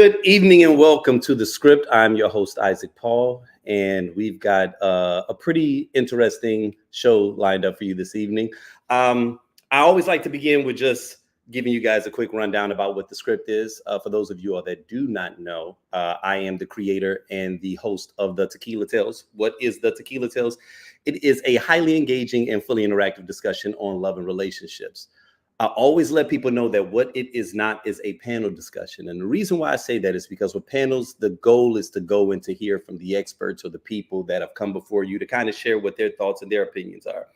Good evening and welcome to The Script. I'm your host, Isaac Paul, and we've got a pretty interesting show lined up for you this evening. I always like to begin with just giving you guys a quick rundown about what The Script is. For those of you all that do not know, I am the creator and the host of The Tequila Tales. What is The Tequila Tales? It is a highly engaging and fully interactive discussion on love and relationships. I always let people know that what it is not is a panel discussion. And the reason why I say that is because with panels, the goal is to go and to hear from the experts or the people that have come before you to kind of share what their thoughts and their opinions are.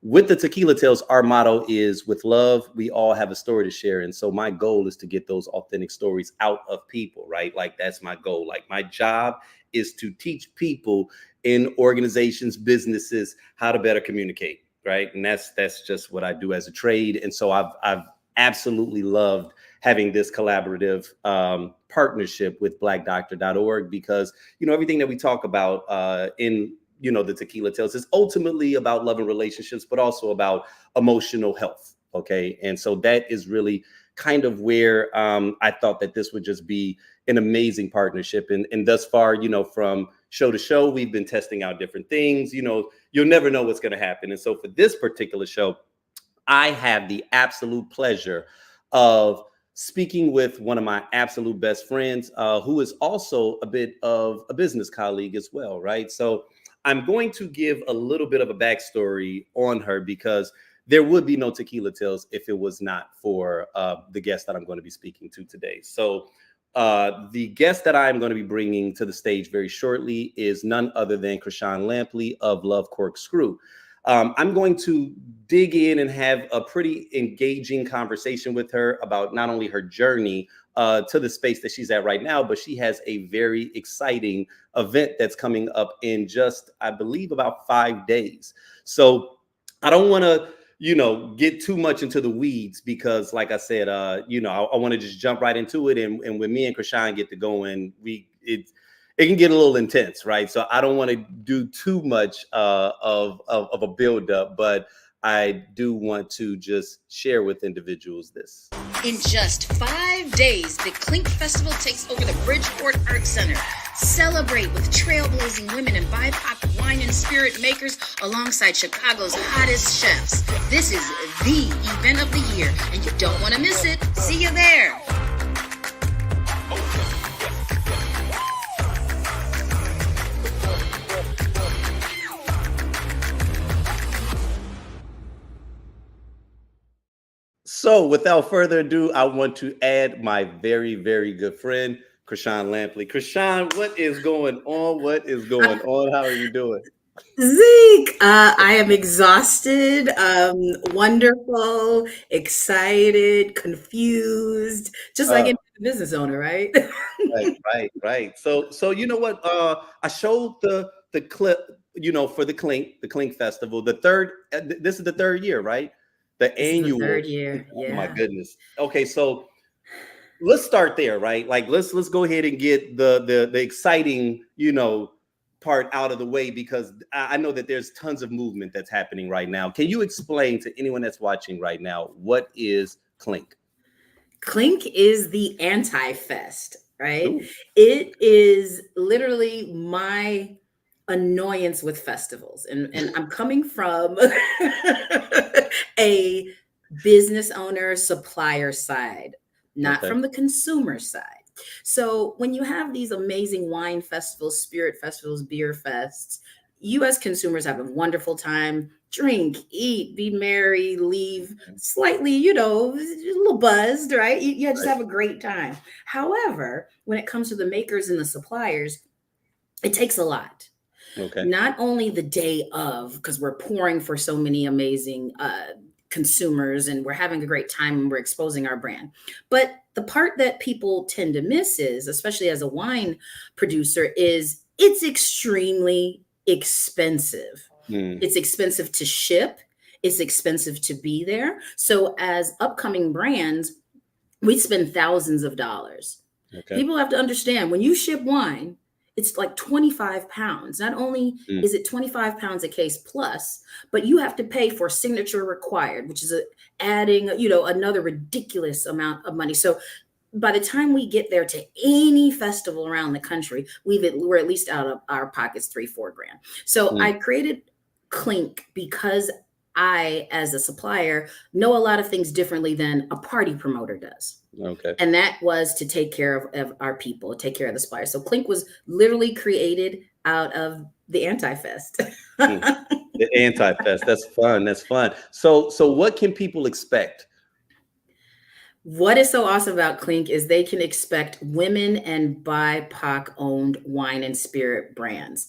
With the Tequila Tales, our motto is with love, we all have a story to share. And so my goal is to get those authentic stories out of people, right? Like that's my goal. Like my job is to teach people in organizations, businesses, how to better communicate. Right. And that's just what I do as a trade. And so I've absolutely loved having this collaborative partnership with blackdoctor.org because, you know, everything that we talk about in, you know, the Tequila Tales is ultimately about love and relationships, but also about emotional health. OK, and so that is really kind of where I thought that this would just be an amazing partnership. And thus far, you know, from show to show, we've been testing out different things. You know, you'll never know what's going to happen. And so for this particular show, I have the absolute pleasure of speaking with one of my absolute best friends, who is also a bit of a business colleague as well. Right. So I'm going to give a little bit of a backstory on her because there would be no Tequila Tales if it was not for the guest that I'm going to be speaking to today. So the guest that I'm going to be bringing to the stage very shortly is none other than Krishan Lampley of Love Corkscrew. I'm going to dig in and have a pretty engaging conversation with her about not only her journey to the space that she's at right now, but she has a very exciting event that's coming up in just, I believe, about 5 days. So I don't want to, you know, get too much into the weeds because, like I said, you know, I want to just jump right into it. And when me and Krishan get to going, it can get a little intense, right? So I don't want to do too much of a buildup, but I do want to just share with individuals this. In just 5 days, the Clink Festival takes over the Bridgeport Art Center. Celebrate with trailblazing women and BIPOC wine and spirit makers alongside Chicago's hottest chefs. This is the event of the year, and you don't want to miss it. See you there. So without further ado, I want to add my very, very good friend, Krishan Lampley. Krishan, what is going on? What is going on? How are you doing? Zeke, I am exhausted, wonderful, excited, confused, just like any business owner, right? Right. So you know what? I showed the clip, you know, for the Clink Festival. This is the third year, right? The annual. The third year. Yeah. Oh my goodness. Okay, so let's start there, right? Like let's go ahead and get the exciting, you know, part out of the way because I know that there's tons of movement that's happening right now. Can you explain to anyone that's watching right now what is Clink? Clink is the anti-fest, right? Ooh. It is literally my annoyance with festivals, and I'm coming from a business owner supplier side, not from the consumer side. So when you have these amazing wine festivals, spirit festivals, beer fests, you as consumers have a wonderful time, drink, eat, be merry, leave slightly, you know, a little buzzed, right? You just have a great time. However, when it comes to the makers and the suppliers, it takes a lot. Okay. Not only the day of, because we're pouring for so many amazing consumers and we're having a great time and we're exposing our brand. But the part that people tend to miss is, especially as a wine producer, is it's extremely expensive. It's expensive to ship. It's expensive to be there. So as upcoming brands, we spend thousands of dollars. Okay. People have to understand when you ship wine, it's like 25 pounds. Not only is it 25 pounds a case plus, but you have to pay for signature required, which is adding, you know, another ridiculous amount of money. So by the time we get there to any festival around the country, we're at least out of our pockets 3-4 grand. So I created Clink because I, as a supplier, know a lot of things differently than a party promoter does. Okay. And that was to take care of our people, take care of the suppliers. So Clink was literally created out of the Anti-Fest. The Anti-Fest. That's fun. That's fun. So what can people expect? What is so awesome about Clink is they can expect women and BIPOC owned wine and spirit brands.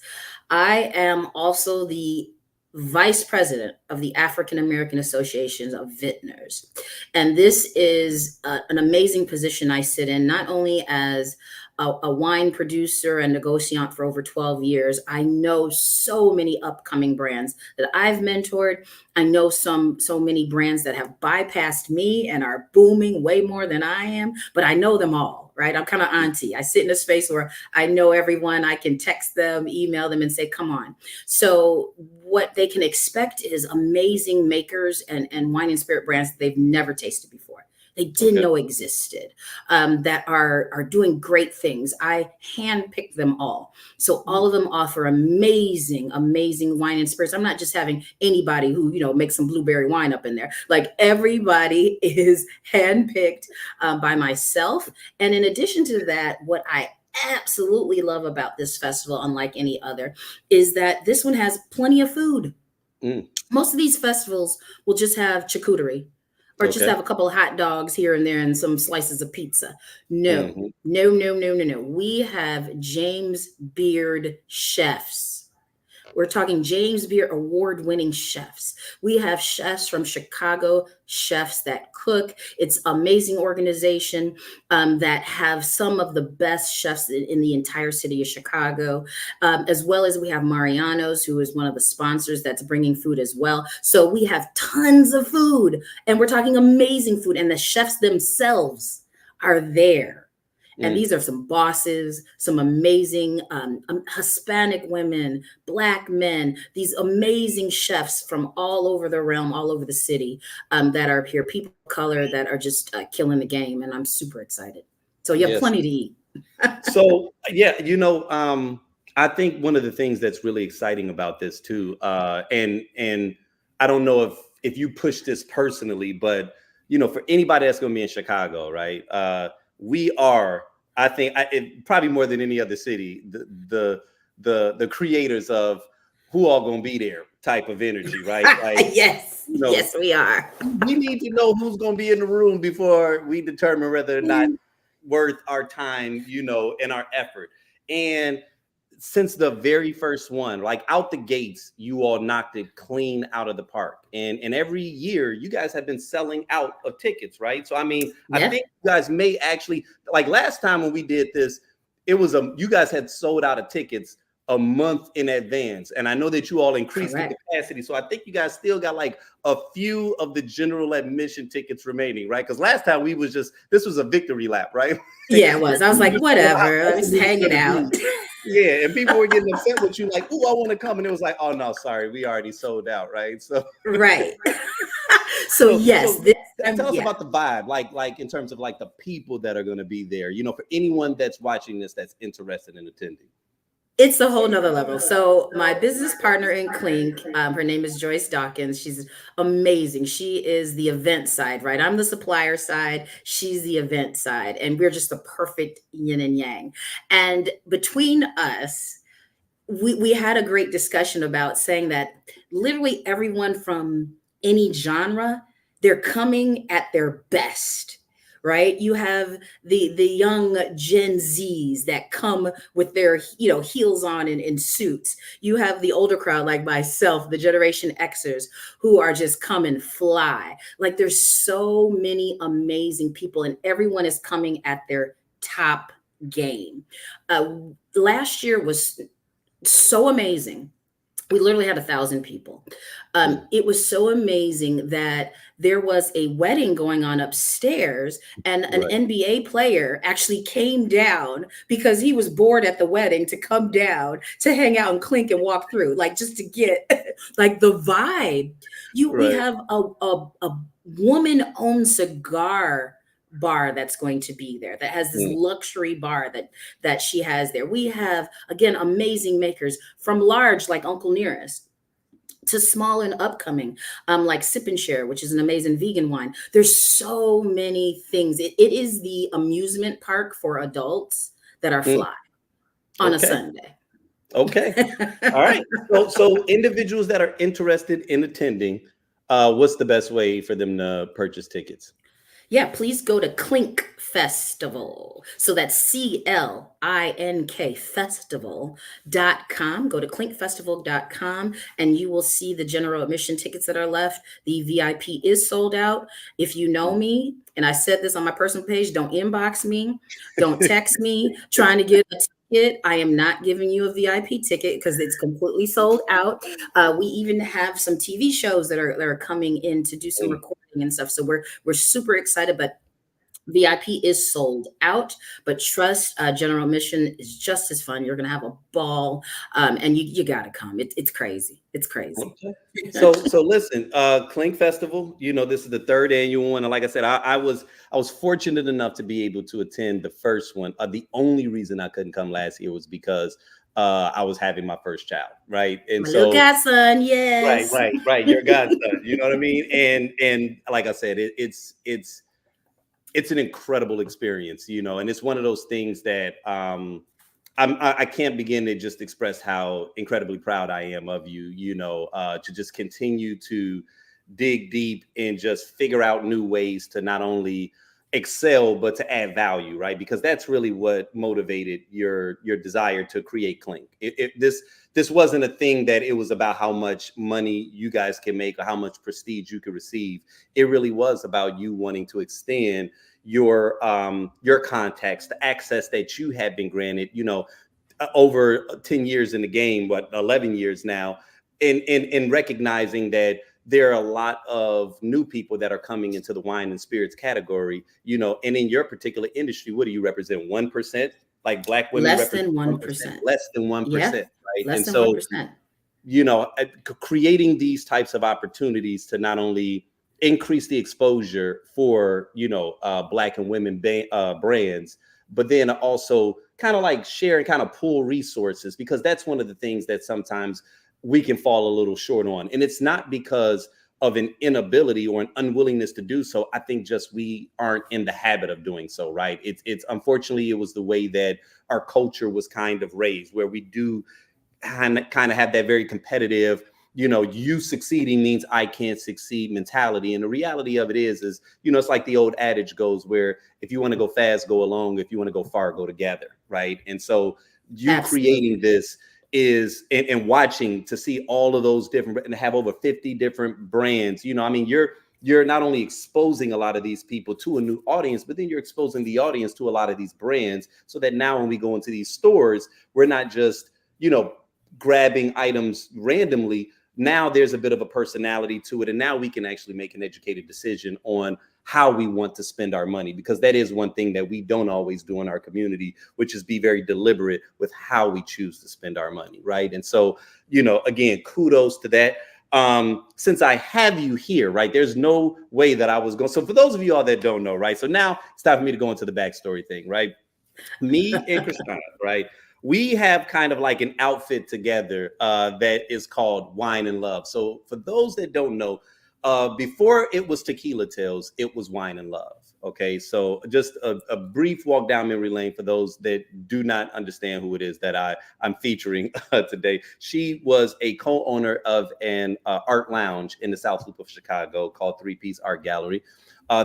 I am also the vice president of the African American Association of Vintners. And this is an amazing position I sit in, not only as a wine producer and negotiant for over 12 years. I know so many upcoming brands that I've mentored. I know so many brands that have bypassed me and are booming way more than I am, but I know them all, right? I'm kind of auntie. I sit in a space where I know everyone. I can text them, email them, and say, come on. So what they can expect is amazing makers and wine and spirit brands that they've never tasted before. They didn't know existed, that are doing great things. I handpicked them all. So all of them offer amazing, amazing wine and spirits. I'm not just having anybody who, makes some blueberry wine up in there. Like everybody is handpicked by myself. And in addition to that, what I absolutely love about this festival, unlike any other, is that this one has plenty of food. Most of these festivals will just have charcuterie, or just have a couple of hot dogs here and there and some slices of pizza. No. We have James Beard chefs. We're talking James Beard award-winning chefs. We have chefs from Chicago, chefs that cook. It's an amazing organization that have some of the best chefs in the entire city of Chicago, as well as we have Mariano's, who is one of the sponsors that's bringing food as well. So we have tons of food, and we're talking amazing food, and the chefs themselves are there. And these are some bosses, some amazing Hispanic women, Black men, these amazing chefs from all over the realm, all over the city that are here, people of color that are just killing the game. And I'm super excited. So you have plenty to eat. So, I think one of the things that's really exciting about this too, and I don't know if you push this personally, but, for anybody that's going to be in Chicago, right? We are, I think, probably more than any other city, the creators of who all gonna be there type of energy, right? Like, yes, we are. We need to know who's gonna be in the room before we determine whether or not worth our time, and our effort. And since the very first one, like out the gates, you all knocked it clean out of the park. And every year you guys have been selling out of tickets, right? So, I mean, I think you guys may actually, like last time when we did this, it was you guys had sold out of tickets a month in advance. And I know that you all increased the capacity. So I think you guys still got like a few of the general admission tickets remaining, right? Because last time this was a victory lap, right? Yeah, it was. I was like, whatever, I'm just hanging out. Yeah, and people were getting upset with you, like, "Oh, I want to come," and it was like, "Oh no, sorry, we already sold out," right? So, right. So yes, tell us about the vibe, like in terms of like the people that are going to be there. For anyone that's watching this that's interested in attending. It's a whole nother level. So my business partner in Clink, her name is Joyce Dawkins. She's amazing. She is the event side, right? I'm the supplier side. She's the event side. And we're just the perfect yin and yang. And between us, we had a great discussion about saying that literally everyone from any genre, they're coming at their best. Right? You have the young Gen Zs that come with their, heels on and in suits. You have the older crowd like myself, the Generation Xers, who are just come and fly. Like there's so many amazing people and everyone is coming at their top game. Last year was so amazing. We literally had 1,000 people. It was so amazing that there was a wedding going on upstairs and an NBA player actually came down because he was bored at the wedding to come down to hang out and Clink and walk through, like just to get like the vibe. We have a woman-owned cigar bar that's going to be there, that has this Mm. luxury bar that she has there. We have, again, amazing makers, from large like Uncle Nearest to small and upcoming, like Sip and Share, which is an amazing vegan wine. There's so many things. It is the amusement park for adults that are Mm. fly on a Okay. Sunday. Okay. All right. So individuals that are interested in attending, what's the best way for them to purchase tickets? Yeah, please go to Clink Festival. So that's CLINK festival.com. Go to clinkfestival.com and you will see the general admission tickets that are left. The VIP is sold out. If you know me, and I said this on my personal page, don't inbox me, don't text me trying to get a ticket. I am not giving you a VIP ticket because it's completely sold out. We even have some TV shows that are coming in to do some recording and stuff. So we're super excited, but VIP is sold out. But trust, general admission is just as fun. You're gonna have a ball, and you gotta come. It's crazy. It's crazy. Okay. So listen, Clink Festival, this is the third annual one. And like I said, I was fortunate enough to be able to attend the first one. The only reason I couldn't come last year was because I was having my first child, right? And My little so godson, right, yes. right, your godson, you know what I mean? And like I said, it's an incredible experience, and it's one of those things that I can't begin to just express how incredibly proud I am of you, to just continue to dig deep and just figure out new ways to not only excel, but to add value, right? Because that's really what motivated your desire to create Clink. This wasn't a thing that it was about how much money you guys can make or how much prestige you could receive. It really was about you wanting to extend your contacts, the access that you have been granted, over 10 years in the game, 11 years now, and recognizing that there are a lot of new people that are coming into the wine and spirits category, and in your particular industry, what do you represent? 1%? Like Black women Less represent than 1%, 1%. less than 1%, Yeah, right? less And than so, 1%. creating these types of opportunities to not only increase the exposure for, Black and women brands, but then also kind of like share and kind of pool resources, because that's one of the things that sometimes we can fall a little short on. And it's not because of an inability or an unwillingness to do so. I think just we aren't in the habit of doing so, right? It's unfortunately, it was the way that our culture was kind of raised, where we do kind of have that very competitive, you succeeding means I can't succeed mentality. And the reality of it is, it's like the old adage goes, where if you want to go fast, go along. If you want to go far, go together. Right. And so you creating this is, and watching to see all of those different, and have over 50 different brands, you're not only exposing a lot of these people to a new audience, but then you're exposing the audience to a lot of these brands, so that now when we go into these stores, we're not just, grabbing items randomly. Now there's a bit of a personality to it. And now we can actually make an educated decision on how we want to spend our money, because that is one thing that we don't always do in our community, which is be very deliberate with how we choose to spend our money. Right. And so, again, kudos to that. Since I have you here, right, there's no way that I was going. So for those of you all that don't know, right, so now it's time for me to go into the backstory thing, right? Me and Christina, right? We have kind of like an outfit together that is called Wine and Love. So for those that don't know, before it was Tequila Tales, it was Wine and Love. Okay, so just a brief walk down memory lane for those that do not understand who it is that I'm featuring today. She was a co-owner of an art lounge in the South Loop of Chicago called Three Piece Art Gallery.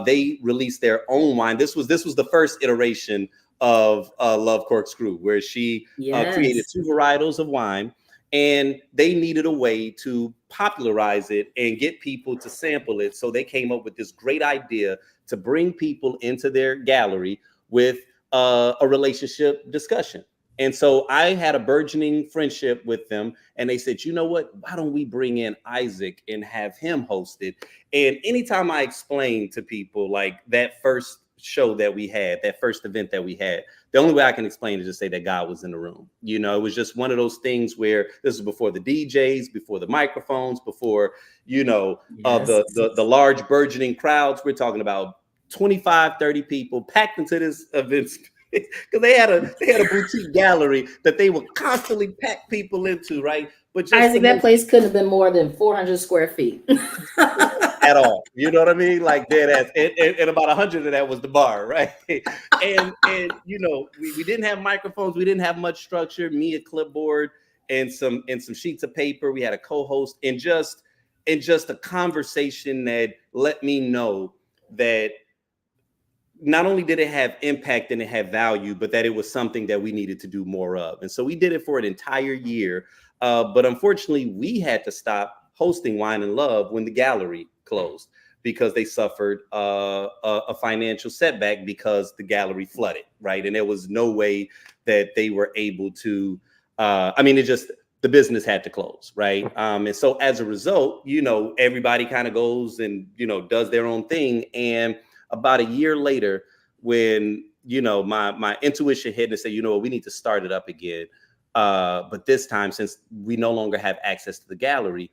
They released their own wine. This was the first iteration of Love Corkscrew, where she created 2 varietals of wine, and they needed a way to popularize it and get people to sample it. So they came up with this great idea to bring people into their gallery with a relationship discussion. And so I had a burgeoning friendship with them, and they said, you know what, why don't we bring in Isaac and have him host it? And anytime I explain to people, like, that first show that we had, that first event that we had, the only way I can explain is to say that God was in the room. It was just one of those things where this was before the DJs, before the microphones, before, the large burgeoning crowds. We're talking about 25, 30 people packed into this event because they had a boutique gallery that they would constantly pack people into, right? But just Isaac, that place couldn't have been more than 400 square feet. at all. You know what I mean? Like dead ass. And about 100 of that was the bar, right? And we didn't have microphones. We didn't have much structure. Me, a clipboard, and some sheets of paper. We had a co-host, and just a conversation that let me know that not only did it have impact and it had value, but that it was something that we needed to do more of. And so we did it for an entire year. But unfortunately, we had to stop hosting Wine and Love when the gallery closed because they suffered a financial setback because the gallery flooded, right? And there was no way that they were able to, the business had to close, right? And so as a result, everybody kind of goes and, does their own thing. And about a year later, when, my intuition hit and said, we need to start it up again. But this time, since we no longer have access to the gallery,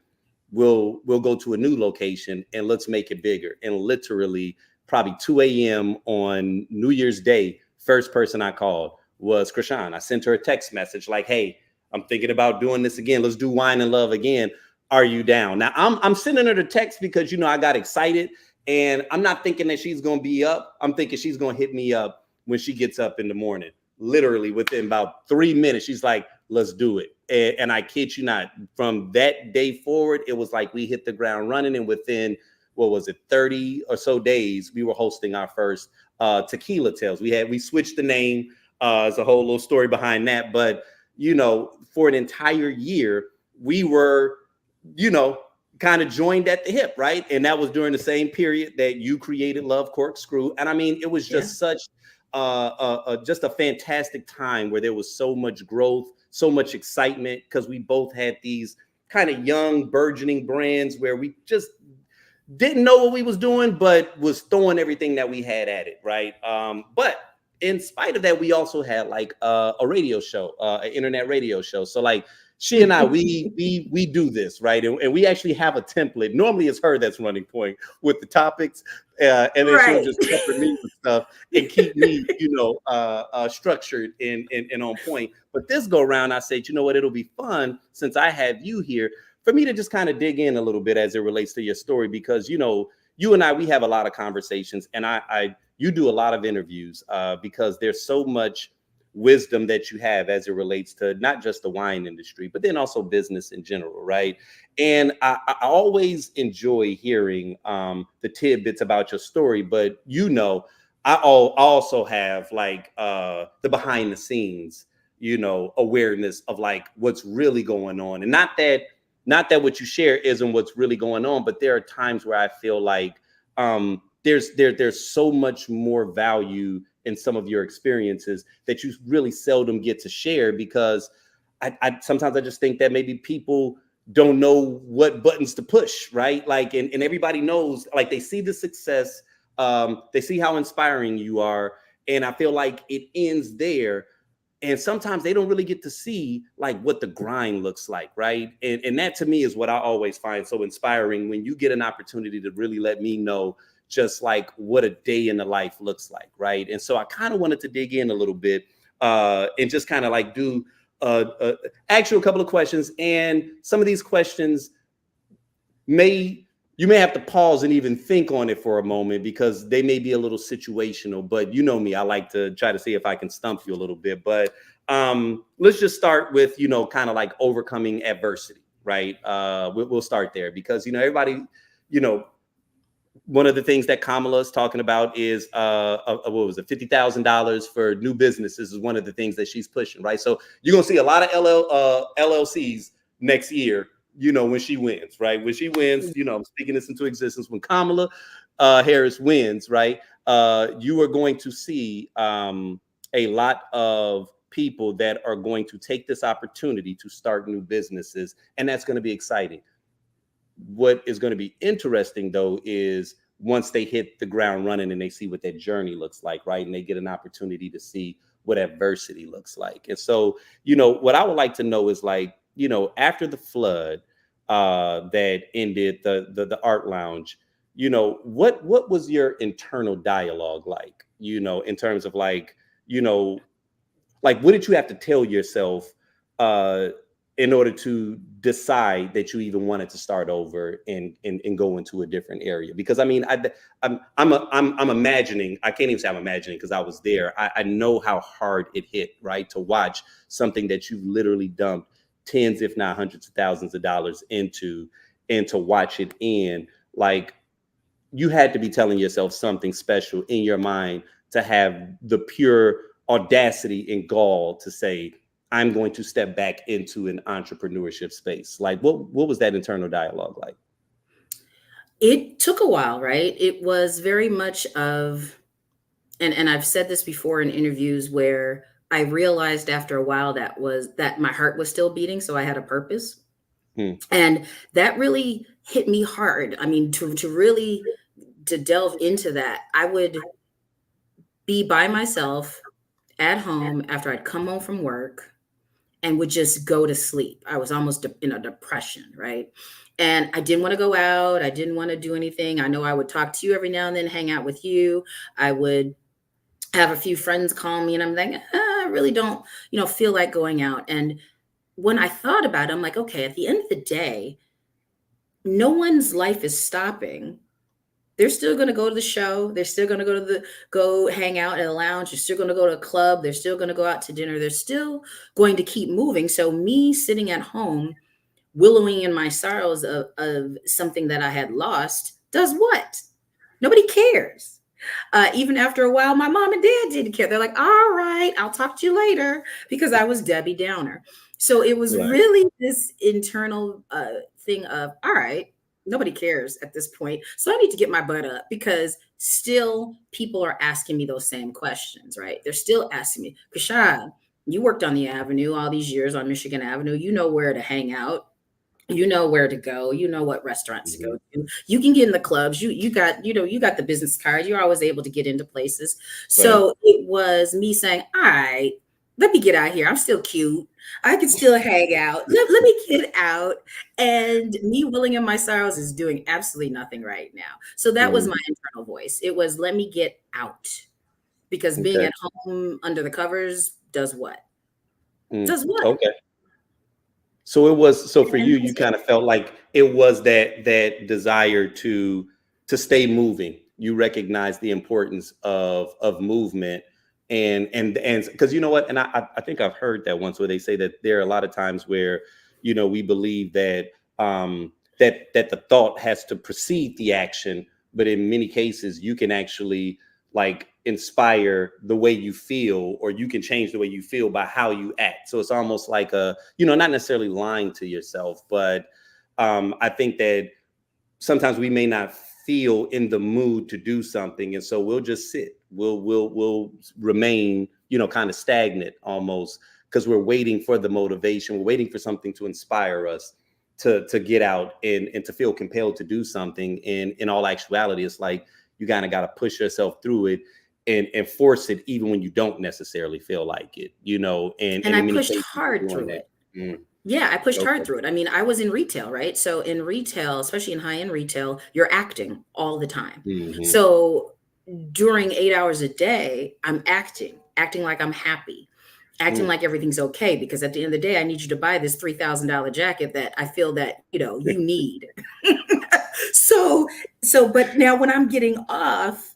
we'll go to a new location and let's make it bigger. And literally probably 2 a.m. on New Year's Day, first person I called was Krishan. I sent her a text message like, hey, I'm thinking about doing this again. Let's do Wine and Love again. Are you down? Now I'm sending her the text because, I got excited. And I'm not thinking that she's going to be up. I'm thinking she's going to hit me up when she gets up in the morning. Literally within about 3 minutes, she's like, let's do it. And I kid you not, from that day forward, it was like we hit the ground running. And within, 30 or so days, we were hosting our first Tequila Tales. We switched the name. There's a whole little story behind that. But, for an entire year, we were, kind of joined at the hip, right? And that was during the same period that you created Love Corkscrew. And I mean, it was just such just a fantastic time where there was so much growth, so much excitement, because we both had these kind of young burgeoning brands where we just didn't know what we was doing, but was throwing everything that we had at it, right? But in spite of that, we also had like a radio show, an internet radio show. So like, she and I, we do this, right? And we actually have a template. Normally it's her that's running point with the topics. And then she'll just cover me with stuff and keep me, structured and on point. But this go around, I said, it'll be fun since I have you here for me to just kind of dig in a little bit as it relates to your story, because, you and I, we have a lot of conversations, and you do a lot of interviews because there's so much wisdom that you have as it relates to not just the wine industry, but then also business in general, right? And I always enjoy hearing the tidbits about your story, but I also have like the behind the scenes, awareness of like what's really going on. And not that what you share isn't what's really going on, but there are times where I feel like there's so much more value in some of your experiences that you really seldom get to share, because I sometimes I just think that maybe people don't know what buttons to push, right? Like, and everybody knows, like, they see the success, they see how inspiring you are, and I feel like it ends there. And sometimes they don't really get to see like what the grind looks like, right? And that to me is what I always find so inspiring, when you get an opportunity to really let me know just like what a day in the life looks like, right? And so I kind of wanted to dig in a little bit and just kind of like do ask you a couple of questions. And some of these questions you may have to pause and even think on it for a moment, because they may be a little situational. But you know me, I like to try to see if I can stump you a little bit. But let's just start with, kind of like overcoming adversity, right? We'll start there, because, everybody, one of the things that Kamala is talking about is what was it, $50,000 for new businesses is one of the things that she's pushing, right? So you're gonna see a lot of LLCs next year, when she wins, right? When she wins, I'm speaking this into existence. When Kamala Harris wins, right? You are going to see a lot of people that are going to take this opportunity to start new businesses, and that's going to be exciting. What is going to be interesting, though, is once they hit the ground running and they see what that journey looks like, right? And they get an opportunity to see what adversity looks like. And so, what I would like to know is, like, after the flood that ended the art lounge, what was your internal dialogue like, in terms of like, like, what did you have to tell yourself in order to decide that you even wanted to start over and go into a different area? Because I mean, I'm imagining, I can't even say I'm imagining because I was there. I know how hard it hit, right? To watch something that you literally dumped tens, if not hundreds of thousands of dollars into, and to watch it end. Like, you had to be telling yourself something special in your mind to have the pure audacity and gall to say, I'm going to step back into an entrepreneurship space. Like, what was that internal dialogue like? It took a while, right? It was very much of, and I've said this before in interviews, where I realized after a while that my heart was still beating, so I had a purpose. And that really hit me hard. I mean, to really delve into that, I would be by myself at home after I'd come home from work and would just go to sleep. I was almost in a depression, right? And I didn't want to go out. I didn't want to do anything. I know I would talk to you every now and then, hang out with you. I would have a few friends call me, and I'm like, I really don't, feel like going out. And when I thought about it, I'm like, okay, at the end of the day, no one's life is stopping. They're still going to go to the show. They're still going to go hang out at a lounge. They're still going to go to a club. They're still going to go out to dinner. They're still going to keep moving. So me sitting at home, wallowing in my sorrows of something that I had lost, does what? Nobody cares. Even after a while, my mom and dad didn't care. They're like, all right, I'll talk to you later, because I was Debbie Downer. So it was really this internal thing of, all right, nobody cares at this point. So I need to get my butt up, because still people are asking me those same questions, right? They're still asking me, Kashad, you worked on the Avenue all these years on Michigan Avenue. You know where to hang out. You know where to go. You know what restaurants to go to. You can get in the clubs. You got the business card. You're always able to get into places. So it was me saying, all right, let me get out here. I'm still cute. I can still hang out. Let me get out. And me willing in my sorrows is doing absolutely nothing right now. So that was my internal voice. It was, let me get out. Because being at home under the covers does what? Does what? Okay. So for you, you kind of felt like it was that desire to stay moving. You recognize the importance of movement. And because you know what, and I think I've heard that once, where they say that there are a lot of times where, we believe that that the thought has to precede the action, but in many cases you can actually like inspire the way you feel, or you can change the way you feel by how you act. So it's almost like not necessarily lying to yourself, but I think that sometimes we may not feel in the mood to do something, and so we'll just sit. We'll remain, kind of stagnant almost, because we're waiting for the motivation. We're waiting for something to inspire us to get out and to feel compelled to do something. And in all actuality, it's like you kind of got to push yourself through it and force it, even when you don't necessarily feel like it, and I pushed hard through it. Yeah, I pushed hard through it. I mean, I was in retail, right? So in retail, especially in high-end retail, you're acting all the time. So during 8 hours a day, I'm acting like I'm happy, acting like everything's okay, because at the end of the day, I need you to buy this $3,000 jacket that I feel that, you need. But now when I'm getting off,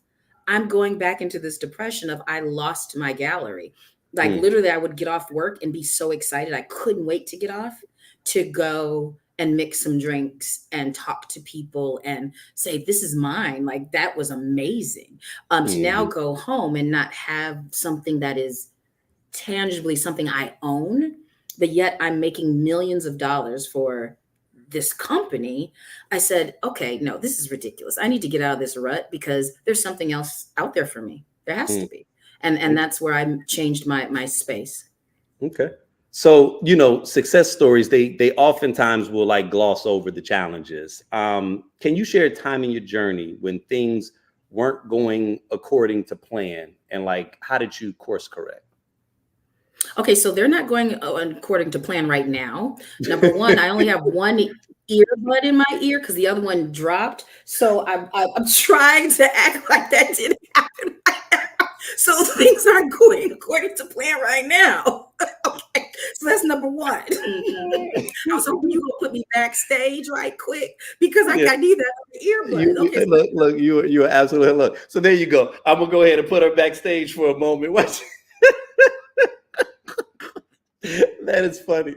I'm going back into this depression of, I lost my gallery. Like literally I would get off work and be so excited. I couldn't wait to get off to go and mix some drinks and talk to people and say, this is mine. Like, that was amazing. To now go home and not have something that is tangibly something I own, but yet I'm making millions of dollars for this company. I said, okay, no, this is ridiculous. I need to get out of this rut, because there's something else out there for me. There has to be. And that's where I changed my space. Okay. So, success stories, they oftentimes will like gloss over the challenges. Can you share a time in your journey when things weren't going according to plan, and like, how did you course correct? Okay, so they're not going according to plan right now. Number one, I only have one earbud in my ear because the other one dropped. So I'm trying to act like that didn't happen right now. So things aren't going according to plan right now. Okay, so that's number one. I was hoping you gonna put me backstage right quick because I Yeah. need that earbud. Okay, so Look, you are absolutely look. So there you go. I'm gonna go ahead and put her backstage for a moment. Watch. That is funny.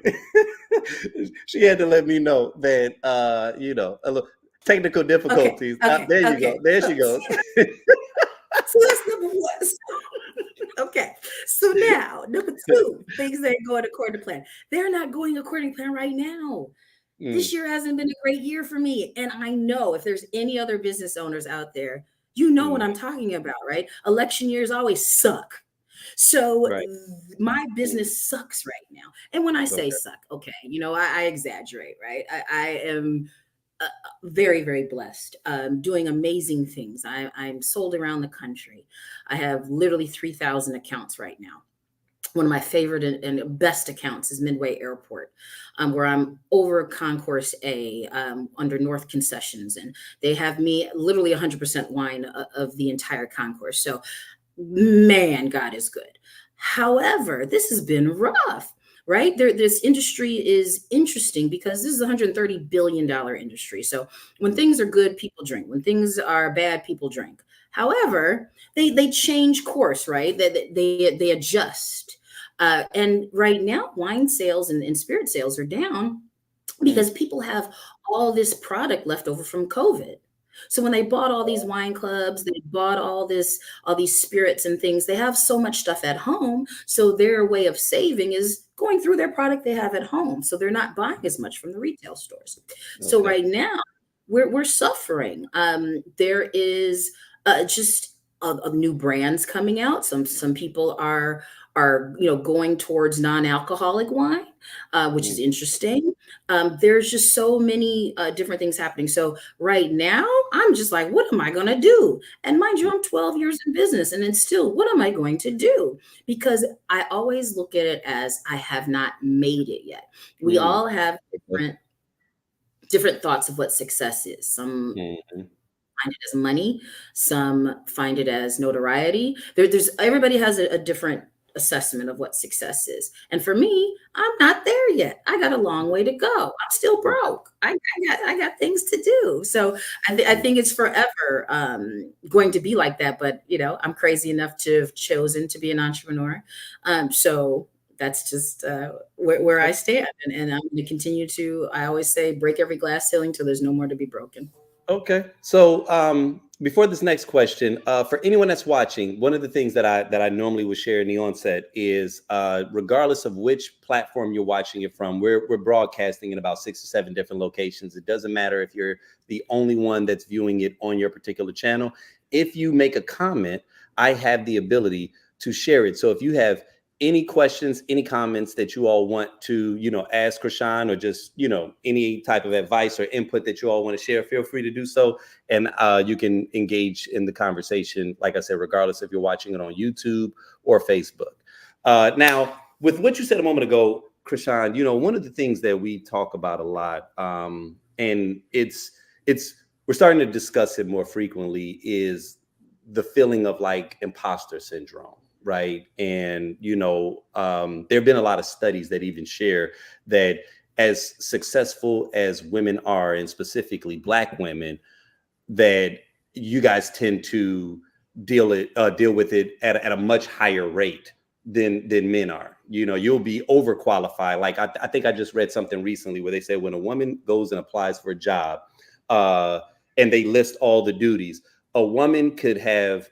She had to let me know that a little technical difficulties. There you go. There she goes. So that's number one. Okay. So now, number two, things ain't going according to plan. They're not going according to plan right now. This year hasn't been a great year for me. And I know if there's any other business owners out there, you know what I'm talking about, right? Election years always suck. So Right. my business sucks right now. And when I say Okay. suck, okay, I exaggerate, right? I am very, very blessed, doing amazing things. I'm sold around the country. I have literally 3,000 accounts right now. One of my favorite and best accounts is Midway Airport, where I'm over Concourse A, under North Concessions, and they have me literally 100% wine of the entire concourse. So, man, God is good. However, this has been rough, right? This industry is interesting because this is a $130 billion industry. So when things are good, people drink. When things are bad, people drink. However, they change course, right? They adjust. And right now, wine sales and spirit sales are down because people have all this product left over from COVID. So when they bought all these wine clubs, they bought all these spirits and things, they have so much stuff at home. So their way of saving is going through their product they have at home. So they're not buying as much from the retail stores. So Okay. right now we're suffering. There is just new brands coming out. Some people are going towards non-alcoholic wine, which is interesting. There's just so many different things happening. So right now, I'm just like, what am I going to do? And mind you, I'm 12 years in business, and it's still, what am I going to do? Because I always look at it as I have not made it yet. We all have different thoughts of what success is. Some find it as money, some find it as notoriety. There's everybody has a different assessment of what success is. And for me, I'm not there yet. I got a long way to go. I'm still broke. I got things to do. So I think it's forever going to be like that. But I'm crazy enough to have chosen to be an entrepreneur. So that's just where I stand. And I'm going to continue to, I always say, break every glass ceiling till there's no more to be broken. Okay. So before this next question, for anyone that's watching, one of the things that I normally would share in the onset is regardless of which platform you're watching it from, we're broadcasting in about 6 or 7 different locations. It doesn't matter if you're the only one that's viewing it on your particular channel. If you make a comment, I have the ability to share it. So if you have any questions, any comments that you all want to, ask Krishan, or just, any type of advice or input that you all want to share, feel free to do so. And you can engage in the conversation, like I said, regardless if you're watching it on YouTube or Facebook. Now, with what you said a moment ago, Krishan, one of the things that we talk about a lot, and we're starting to discuss it more frequently, is the feeling of like imposter syndrome. Right. And, there have been a lot of studies that even share that as successful as women are, and specifically Black women, that you guys tend to deal with it at a much higher rate than men are. You'll be overqualified. Like I think I just read something recently where they said when a woman goes and applies for a job and they list all the duties, a woman could have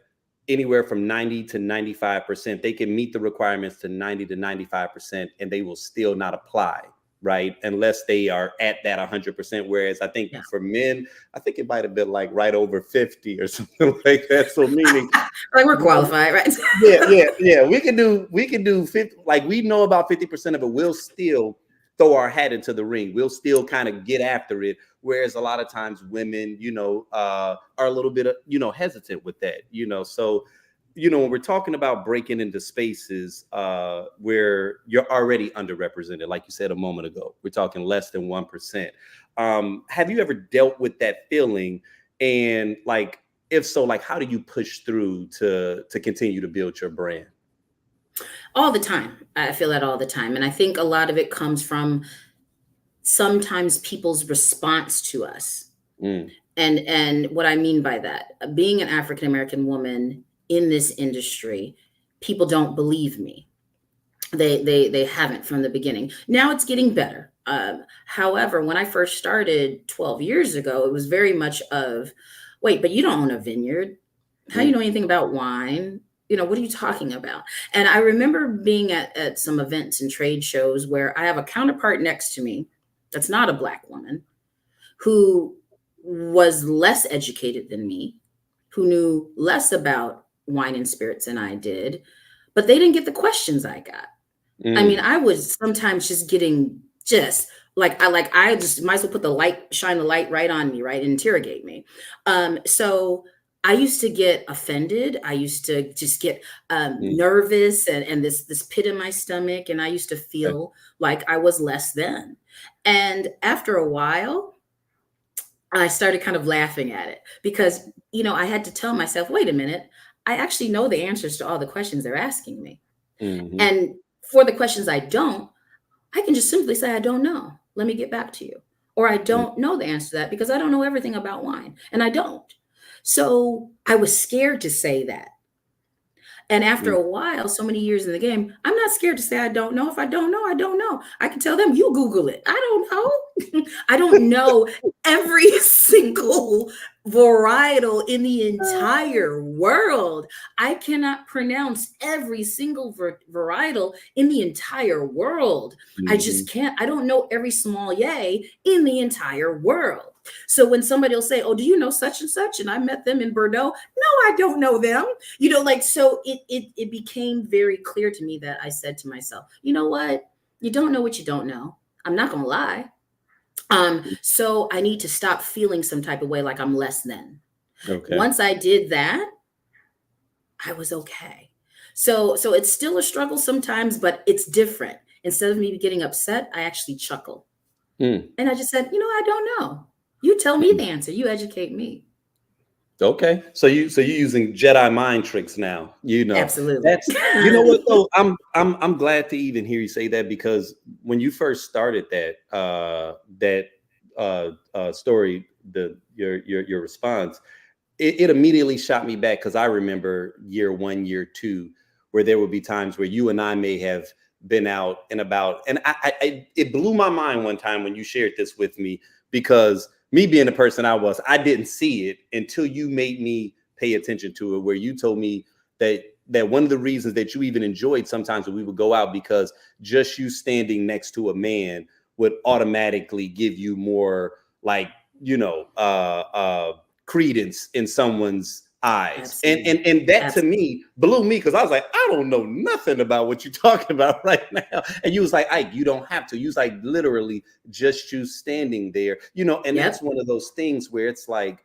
anywhere from 90 to 95%. They can meet the requirements to 90 to 95%, and they will still not apply, right? Unless they are at that 100%. Whereas I think for men, I think it might have been like right over 50 or something like that. So meaning like we're qualified, right? Yeah. We can do 50, like we know about 50% of it. We'll still throw our hat into the ring. We'll still kind of get after it. Whereas a lot of times women, are a little bit, hesitant with that, So when we're talking about breaking into spaces where you're already underrepresented, like you said a moment ago, we're talking less than 1%. Have you ever dealt with that feeling? And like, if so, like, how do you push through to continue to build your brand? All the time. I feel that all the time. And I think a lot of it comes from sometimes people's response to us. Mm, And what I mean by that, being an African American woman in this industry, people don't believe me. They haven't from the beginning. Now it's getting better. However, when I first started 12 years ago, it was very much of, wait, but you don't own a vineyard. How do you mm, know anything about wine? What are you talking about? And I remember being at some events and trade shows where I have a counterpart next to me that's not a Black woman who was less educated than me, who knew less about wine and spirits than I did, but they didn't get the questions I got. I mean, mm. I was sometimes just getting just I just might as well put shine the light right on me, right? And interrogate me. So I used to get offended. I used to just get Mm. nervous and this pit in my stomach. And I used to Okay. feel like I was less than. And after a while, I started kind of laughing at it because, I had to tell myself, wait a minute, I actually know the answers to all the questions they're asking me. Mhm. And for the questions I don't, I can just simply say, I don't know. Let me get back to you. Or I Mm, don't know the answer to that because I don't know everything about wine. And I don't. So I was scared to say that. And after mm. a while, so many years in the game, I'm not scared to say I don't know. If I don't know, I don't know. I can tell them, you Google it. I don't know. I don't know every single varietal in the entire world. I cannot pronounce every single varietal in the entire world. I just Mhm. can't. I don't know every small yay in the entire world. So when somebody will say, oh, do you know such and such? And I met them in Bordeaux. No, I don't know them. So it became very clear to me that I said to myself, you know what? You don't know what you don't know. I'm not gonna lie. So I need to stop feeling some type of way like I'm less than. Okay. Once I did that, I was okay. So it's still a struggle sometimes, but it's different. Instead of me getting upset, I actually chuckle. Mm, And I just said, I don't know. You tell me mm. the answer. You educate me. Okay. So you're using Jedi mind tricks now. Absolutely. That's what though, I'm glad to even hear you say that, because when you first started that story, your response, it immediately shot me back, because I remember year one, year two, where there would be times where you and I may have been out and about, and it blew my mind one time when you shared this with me, because me being the person I was, I didn't see it until you made me pay attention to it, where you told me that one of the reasons that you even enjoyed sometimes when we would go out, because just you standing next to a man would automatically give you more, like, you know, credence in someone's eyes. And Absolutely. and that to Absolutely. me blew me, because I was like, I don't know nothing about what you're talking about right now. And you was like, Ike, you don't have to. You was like, literally just you standing there, and that's Yep. one of those things where it's like,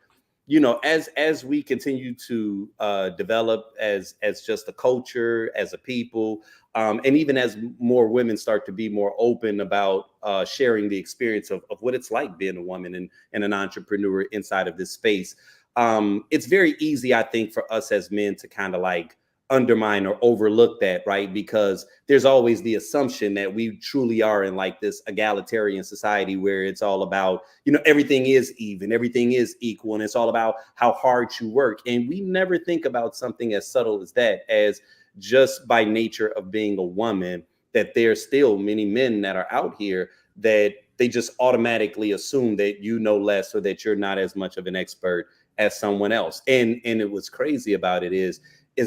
as we continue to develop as just a culture, as a people, and even as more women start to be more open about sharing the experience of what it's like being a woman and an entrepreneur inside of this space. It's very easy, I think, for us as men to kind of like undermine or overlook that, right? Because there's always the assumption that we truly are in like this egalitarian society where it's all about, everything is even, everything is equal, and it's all about how hard you work. And we never think about something as subtle as that, as just by nature of being a woman, that there's still many men that are out here that they just automatically assume that you know less, or that you're not as much of an expert as someone else. And it was crazy about it is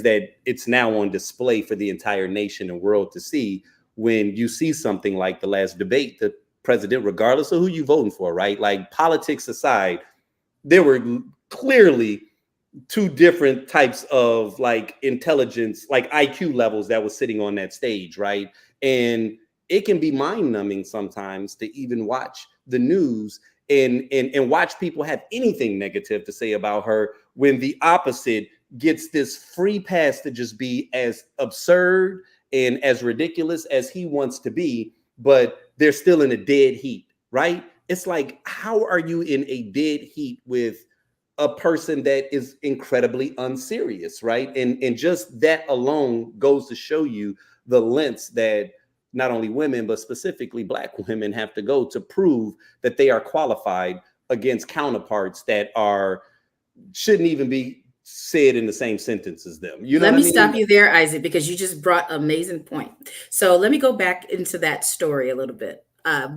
that it's now on display for the entire nation and world to see, when you see something like the last debate, the president, regardless of who you voting for, right? Like, politics aside, there were clearly two different types of like intelligence, like IQ levels that was sitting on that stage, right? And it can be mind numbing sometimes to even watch the news and watch people have anything negative to say about her, when the opposite gets this free pass to just be as absurd and as ridiculous as he wants to be, but they're still in a dead heat, right? It's like, how are you in a dead heat with a person that is incredibly unserious, right? And just that alone goes to show you the lengths that not only women, but specifically Black women have to go to prove that they are qualified against counterparts that shouldn't even be said in the same sentence as them. You know Let what I me mean? stop you there, Isaac, because you just brought an amazing point. So let me go back into that story a little bit.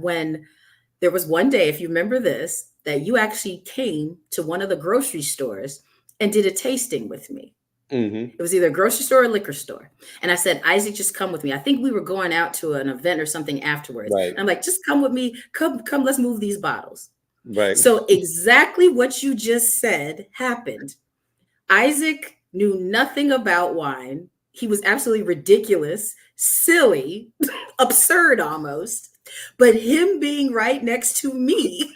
When there was one day, if you remember this, that you actually came to one of the grocery stores and did a tasting with me. Mm-hmm. It was either a grocery store or a liquor store. And I said, Isaac, just come with me. I think we were going out to an event or something afterwards. Right. And I'm like, just come with me. Come, let's move these bottles. Right. So exactly what you just said happened. Isaac knew nothing about wine. He was absolutely ridiculous, silly, absurd almost. But him being right next to me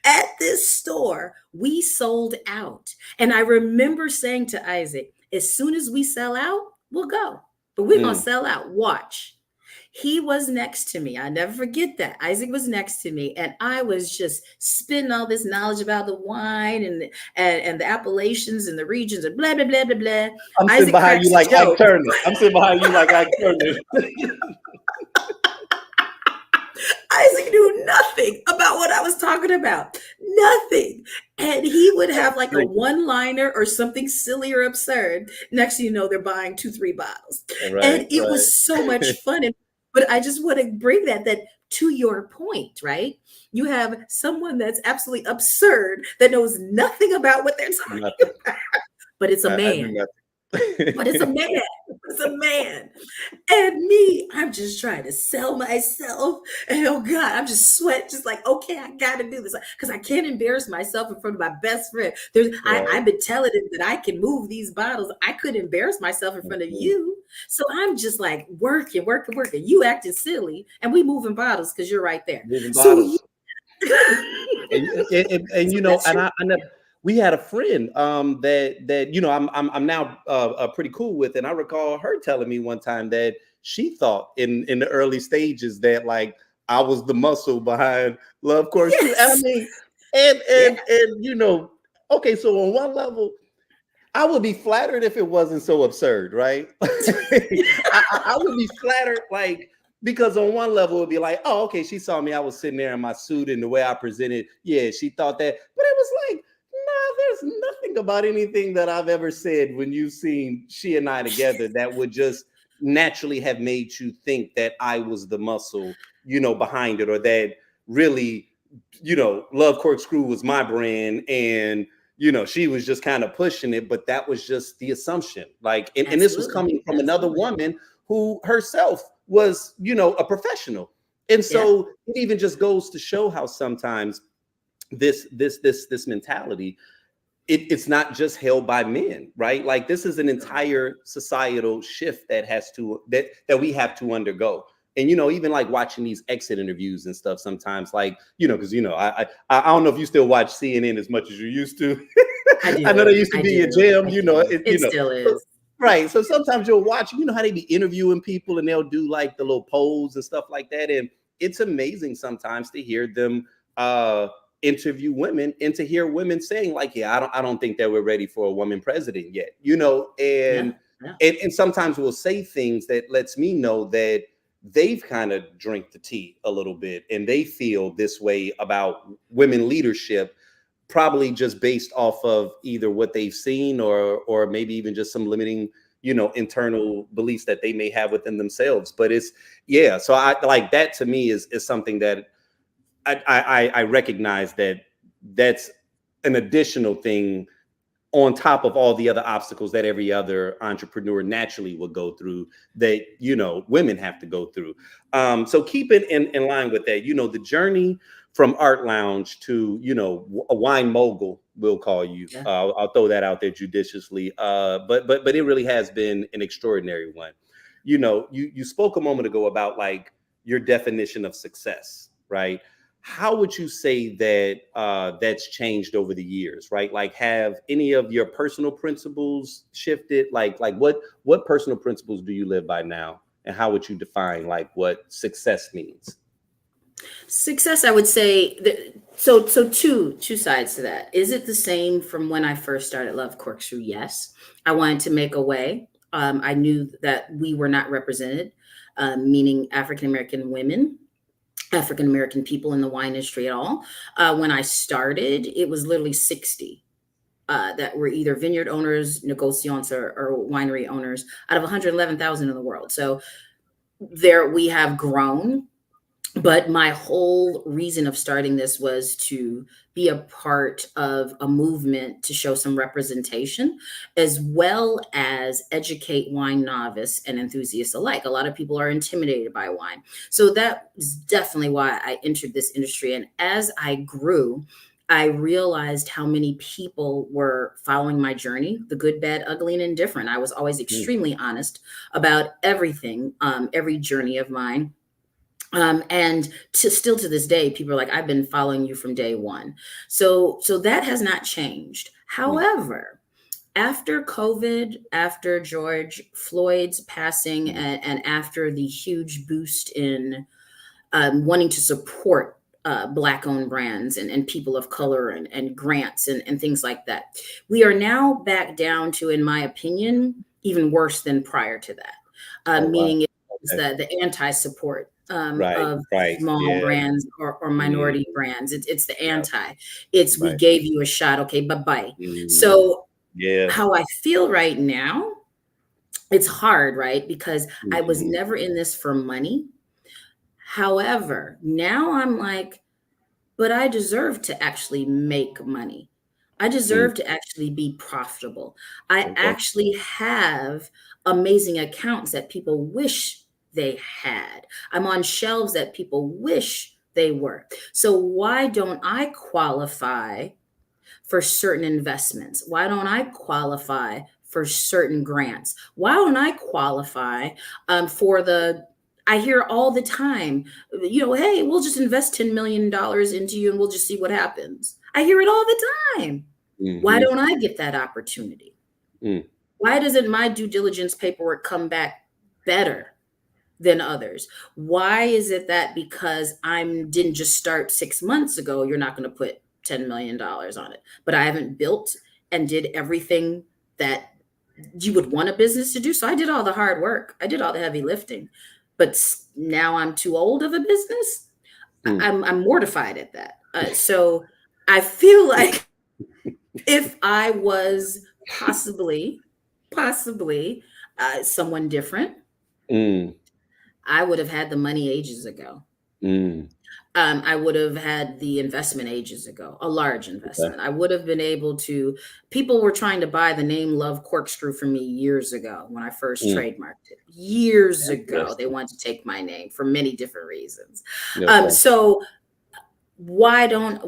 at this store, we sold out. And I remember saying to Isaac, as soon as we sell out, we'll go. But we're going to sell out. Watch. He was next to me. I never forget that. Isaac was next to me, and I was just spitting all this knowledge about the wine and the appellations and the regions and blah, blah, blah, blah, blah. I'm sitting behind you like Ike Turner. Isaac knew nothing about what I was talking about. Nothing. And he would have like a one-liner or something silly or absurd. Next thing you know, they're buying 2-3 bottles. Right, and it was so much fun. But I just want to bring that to your point, right? You have someone that's absolutely absurd that knows nothing about what they're talking about. But it's a man. But it's a man. It's a man. And me, I'm just trying to sell myself. And oh God, I'm just sweating, just like, okay, I gotta do this. Because I can't embarrass myself in front of my best friend. I've been telling him that I can move these bottles. I couldn't embarrass myself in front of you. So I'm just like working. You acting silly. And we moving bottles because you're right there. So and you know, and I never. We had a friend that you know I'm now pretty cool with, and I recall her telling me one time that she thought in the early stages that like I was the muscle behind Love Course. Yes. And I mean, and you know, okay, so on one level, I would be flattered if it wasn't so absurd, right? I would be flattered, like. Because on one level, it would be like, oh, okay, she saw me. I was sitting there in my suit and the way I presented. Yeah, she thought that. But it was like, there's nothing about anything that I've ever said when you've seen she and I together that would just naturally have made you think that I was the muscle, you know, behind it, or that really, you know, Love Corkscrew was my brand and, you know, she was just kind of pushing it. But that was just the assumption. Like, and this was coming from another woman who herself was, you know, a professional. And so it even just goes to show how sometimes this mentality, it's not just held by men, right? Like this is an entire societal shift that we have to undergo. And, you know, even like watching these exit interviews and stuff sometimes, like, you know, because, you know, I don't know if you still watch CNN as much as you used to. I know they used to be your jam, you know. It still is. Right. So sometimes you'll watch, you know, how they be interviewing people and they'll do like the little polls and stuff like that. And it's amazing sometimes to hear them interview women and to hear women saying like, yeah, I don't think that we're ready for a woman president yet, you know, and sometimes we'll say things that lets me know that they've kind of drank the tea a little bit and they feel this way about women leadership, probably just based off of either what they've seen or maybe even just some limiting, you know, internal beliefs that they may have within themselves. But it's, so I like that to me is something that I recognize that's an additional thing on top of all the other obstacles that every other entrepreneur naturally will go through that, you know, women have to go through. So keep it in line with that, you know, the journey from Art Lounge to, you know, a wine mogul, we'll call you. I'll throw that out there judiciously. But it really has been an extraordinary one. You know, you spoke a moment ago about like your definition of success, right? how would you say that that's changed over the years, right? Like, have any of your personal principles shifted? Like what personal principles do you live by now? And how would you define like what success means? Success, I would say so two sides to that. Is it the same from when I first started Love Corkscrew? Yes. I wanted to make a way. I knew that we were not represented, meaning African American women, African American people in the wine industry at all. When I started, it was literally 60 that were either vineyard owners, negociants, or winery owners out of 111,000 in the world. So there we have grown. But my whole reason of starting this was to be a part of a movement to show some representation, as well as educate wine novice and enthusiasts alike. A lot of people are intimidated by wine. So that is definitely why I entered this industry. And as I grew, I realized how many people were following my journey, the good, bad, ugly, and indifferent. I was always extremely honest about everything, every journey of mine. And still to this day, people are like, I've been following you from day one. So that has not changed. However, after COVID, after George Floyd's passing, and after the huge boost in wanting to support Black-owned brands and people of color and grants and things like that, we are now back down to, in my opinion, even worse than prior to that, meaning it's the anti-support of small brands or minority brands. It's the anti. It's we gave you a shot, okay, bye-bye. So how I feel right now, it's hard, right? Because I was never in this for money. However, now I'm like, but I deserve to actually make money. I deserve to actually be profitable. I actually have amazing accounts that people wish they had. I'm on shelves that people wish they were. So why don't I qualify for certain investments? Why don't I qualify for certain grants? Why don't I qualify for I hear all the time, hey, we'll just invest $10 million into you and we'll just see what happens. I hear it all the time. Why don't I get that opportunity? Why doesn't my due diligence paperwork come back better than others? Why is it that because I didn't just start 6 months ago, you're not going to put $10 million on it? But I haven't built and did everything that you would want a business to do. So I did all the hard work. I did all the heavy lifting. But now I'm too old of a business. I'm mortified at that. So I feel like if I was possibly someone different, I would have had the money ages ago. I would have had the investment ages ago, a large investment. I would have been able to, people were trying to buy the name Love Corkscrew from me years ago when I first trademarked it. Years ago, they wanted to take my name for many different reasons. So why don't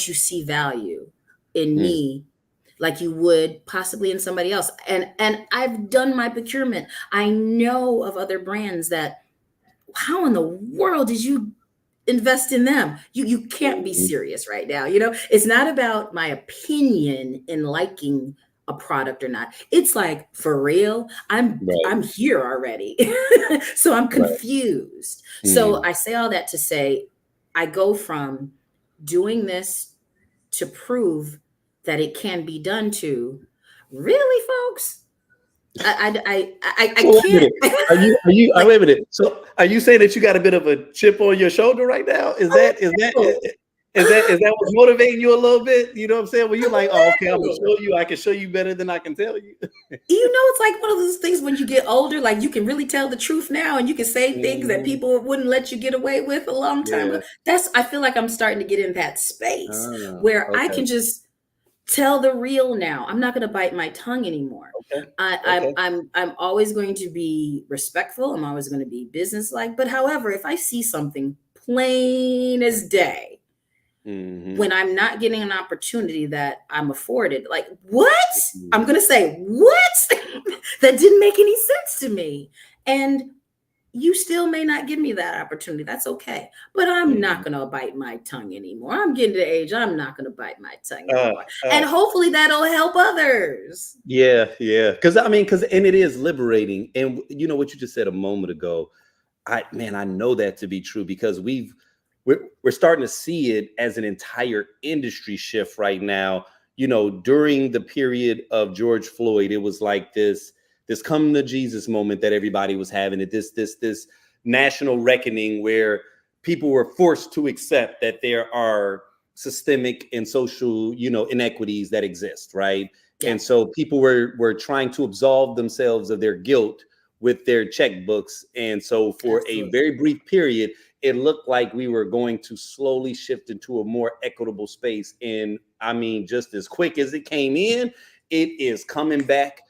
you see value in me like you would possibly in somebody else? And I've done my procurement. I know of other brands that, how in the world did you invest in them? You can't be serious right now. It's not about my opinion in liking a product or not. It's like, for real, I'm here already. So I'm confused. So I say all that to say, I go from doing this to prove that it can be done to, really, folks? I can't. Wait a minute. So are you saying that you got a bit of a chip on your shoulder right now? Is that what's motivating you a little bit? You know what I'm saying? Well, you're like, oh, okay, I'm gonna show you. I can show you better than I can tell you. It's like one of those things when you get older, like you can really tell the truth now, and you can say things that people wouldn't let you get away with a long time ago. I feel like I'm starting to get in that space where I can just tell the real now. I'm not going to bite my tongue anymore. I'm always going to be respectful. I'm always going to be businesslike. But however, if I see something plain as day, when I'm not getting an opportunity that I'm afforded, like, what? I'm going to say, what? That didn't make any sense to me. And you still may not give me that opportunity. That's okay. But I'm not going to bite my tongue anymore. I'm getting to the age, I'm not going to bite my tongue anymore. And hopefully that'll help others. Yeah. Because and it is liberating. And you know what you just said a moment ago, I know that to be true, because we're starting to see it as an entire industry shift right now. You know, during the period of George Floyd, it was like this come to Jesus moment that everybody was having, it this national reckoning where people were forced to accept that there are systemic and social, inequities that exist, right? Yeah. And so people were trying to absolve themselves of their guilt with their checkbooks. And so for a very brief period, it looked like we were going to slowly shift into a more equitable space. And just as quick as it came in, it is coming back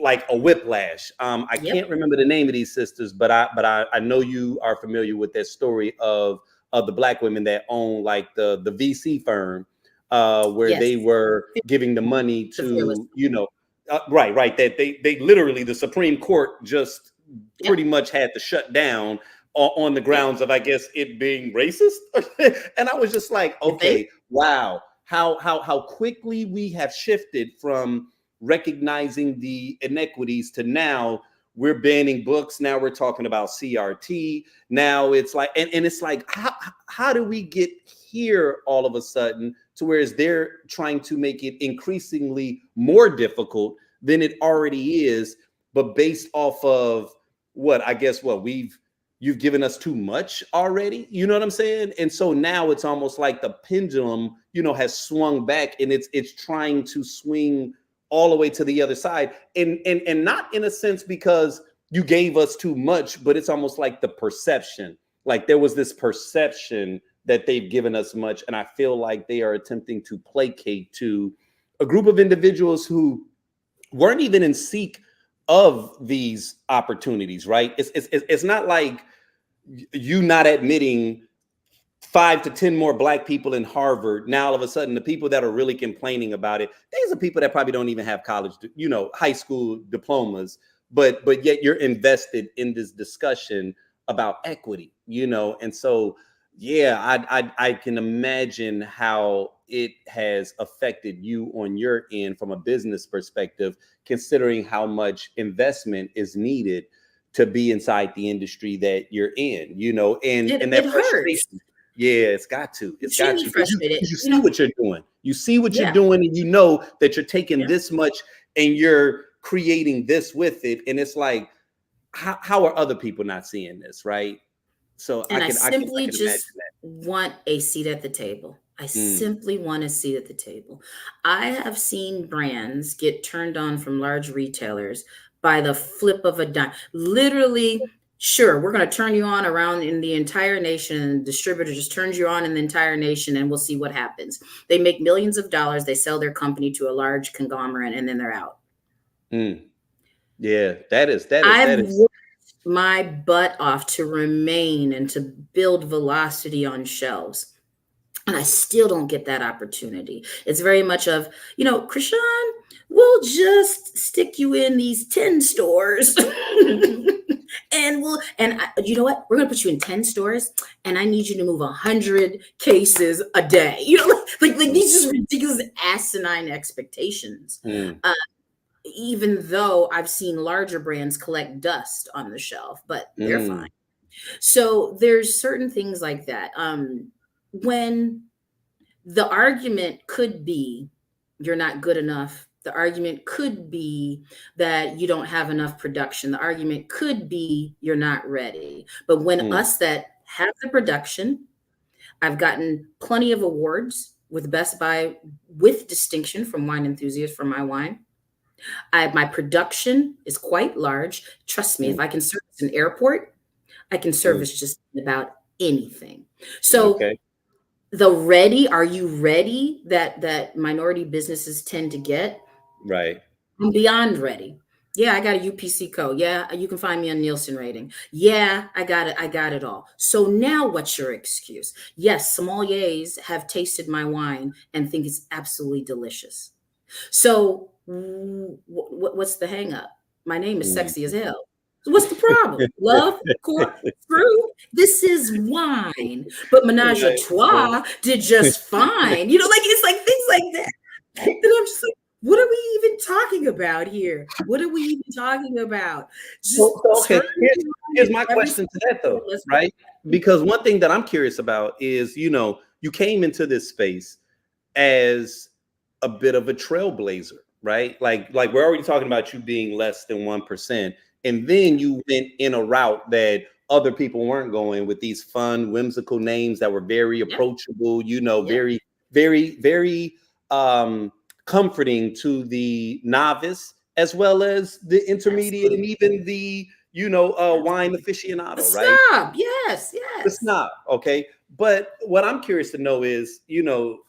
like a whiplash. I can't remember the name of these sisters, but I know you are familiar with that story of the Black women that own like the VC firm, where they were giving the money to, right. That they literally, the Supreme Court just pretty much had to shut down on the grounds of, I guess, it being racist. And I was just like, okay, wow, how quickly we have shifted from recognizing the inequities to now we're banning books. Now we're talking about CRT. Now it's like, and it's like, how do we get here all of a sudden to whereas they're trying to make it increasingly more difficult than it already is, but based off of you've given us too much already, you know what I'm saying? And so now it's almost like the pendulum, has swung back, and it's trying to swing all the way to the other side, and not in a sense because you gave us too much, but it's almost like the perception, like there was this perception that they've given us much. And I feel like they are attempting to placate to a group of individuals who weren't even in seek of these opportunities, right? It's not like you not admitting 5 to 10 more Black people in Harvard. Now, all of a sudden, the people that are really complaining about it, these are people that probably don't even have college, high school diplomas, but yet you're invested in this discussion about equity, and so, yeah, I can imagine how it has affected you on your end from a business perspective, considering how much investment is needed to be inside the industry that you're in, and that frustration. Yeah, it's got to. It's got to. You see what you're doing. You see what you're doing, and you know that you're taking this much and you're creating this with it. And it's like, how are other people not seeing this, right? So I simply just want a seat at the table. I simply want a seat at the table. I have seen brands get turned on from large retailers by the flip of a dime. Literally, sure, we're going to turn you on around in the entire nation, and the distributor just turns you on in the entire nation, and we'll see what happens. They make millions of dollars. They sell their company to a large conglomerate, and then they're out. Yeah, that is. I've worked my butt off to remain and to build velocity on shelves, and I still don't get that opportunity. It's very much of, Krishan, we'll just stick you in these 10 stores. You know what? We're going to put you in 10 stores, and I need you to move 100 cases a day. Like these just ridiculous asinine expectations. Even though I've seen larger brands collect dust on the shelf, but they're fine. So there's certain things like that. When the argument could be you're not good enough, the argument could be that you don't have enough production, the argument could be you're not ready. But when us that have the production, I've gotten plenty of awards with Best Buy with distinction from Wine Enthusiast for my wine. My production is quite large. Trust me, if I can service an airport, I can service just about anything. So are you ready that minority businesses tend to get? Right. I'm beyond ready. Yeah, I got a UPC code. Yeah, you can find me on Nielsen rating. Yeah, I got it. I got it all. So now what's your excuse? Yes, sommeliers have tasted my wine and think it's absolutely delicious. So what's the hang up? My name is sexy as hell. What's the problem? Love, corkscrew. This is wine, but menage a trois did just fine. You know, like it's like things like that. And I'm just like, what are we even talking about here? What are we even talking about? Just okay, here's my question to that though, right? Because one thing that I'm curious about is, you know, you came into this space as a bit of a trailblazer, right? Like we're already talking about you being less than 1%. And then you went in a route that other people weren't going, with these fun, whimsical names that were very approachable, you know, very, very, very comforting to the novice, as well as the intermediate and even the, you know, wine aficionado, the right? snob. Yes. The snob. Okay. But what I'm curious to know is, you know,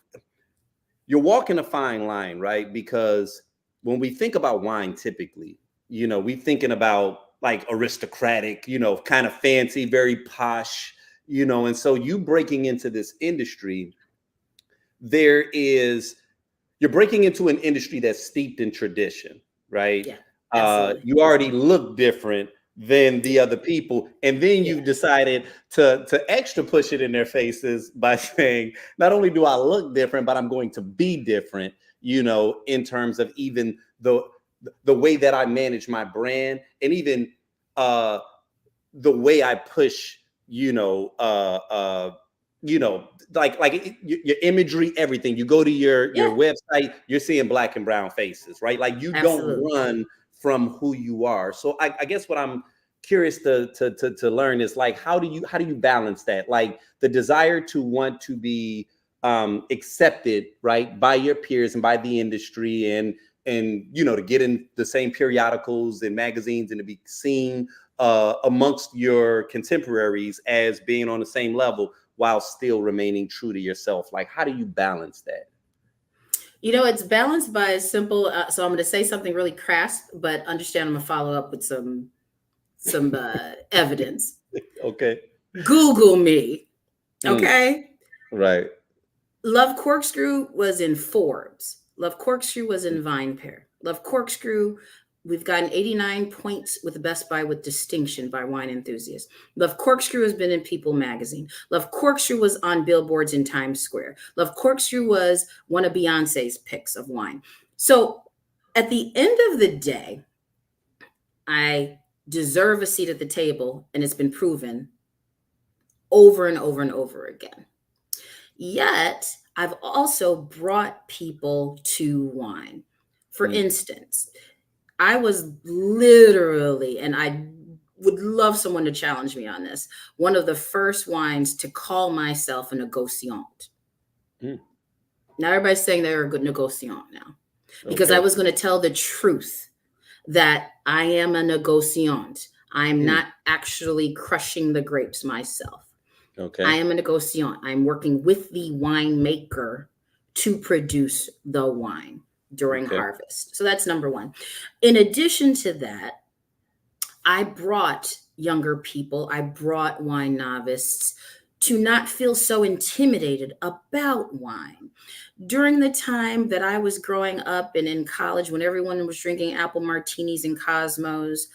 you're walking a fine line, right? Because when we think about wine, typically, you know, we thinking about like aristocratic, you know, kind of fancy, very posh, you know, and so you breaking into this industry, you're breaking into an industry that's steeped in tradition, right? Yeah, you already look different than the other people, and then you've decided to extra push it in their faces by saying, not only do I look different, but I'm going to be different, you know, in terms of even the way that I manage my brand, and even the way I push, you know, like your imagery, everything. You go to your website, you're seeing black and brown faces, right? Like you don't run from who you are. So I guess what I'm curious to learn is, like, how do you balance that? Like the desire to want to be accepted, right, by your peers and by the industry, and you know, to get in the same periodicals and magazines and to be seen amongst your contemporaries as being on the same level, while still remaining true to yourself. Like, how do you balance that? You know, it's balanced by a simple. So I'm going to say something really crass, but understand I'm going to follow up with some evidence. Okay. Google me. Okay. Right. Love Corkscrew was in Forbes. Love Corkscrew was in VinePair. Love Corkscrew, we've gotten 89 points with the Best Buy with distinction by Wine Enthusiasts. Love Corkscrew has been in People magazine. Love Corkscrew was on billboards in Times Square. Love Corkscrew was one of Beyonce's picks of wine. So at the end of the day, I deserve a seat at the table, and it's been proven over and over and over again. Yet, I've also brought people to wine. For instance, I was literally, and I would love someone to challenge me on this, one of the first wines to call myself a negociant. Now everybody's saying they're a good negociant now, because I was going to tell the truth that I am a negociant. I'm not actually crushing the grapes myself. Okay. I am a negociant. I'm working with the winemaker to produce the wine during harvest. So that's number one. In addition to that, I brought younger people, I brought wine novices to not feel so intimidated about wine. During the time that I was growing up and in college, when everyone was drinking apple martinis and Cosmos,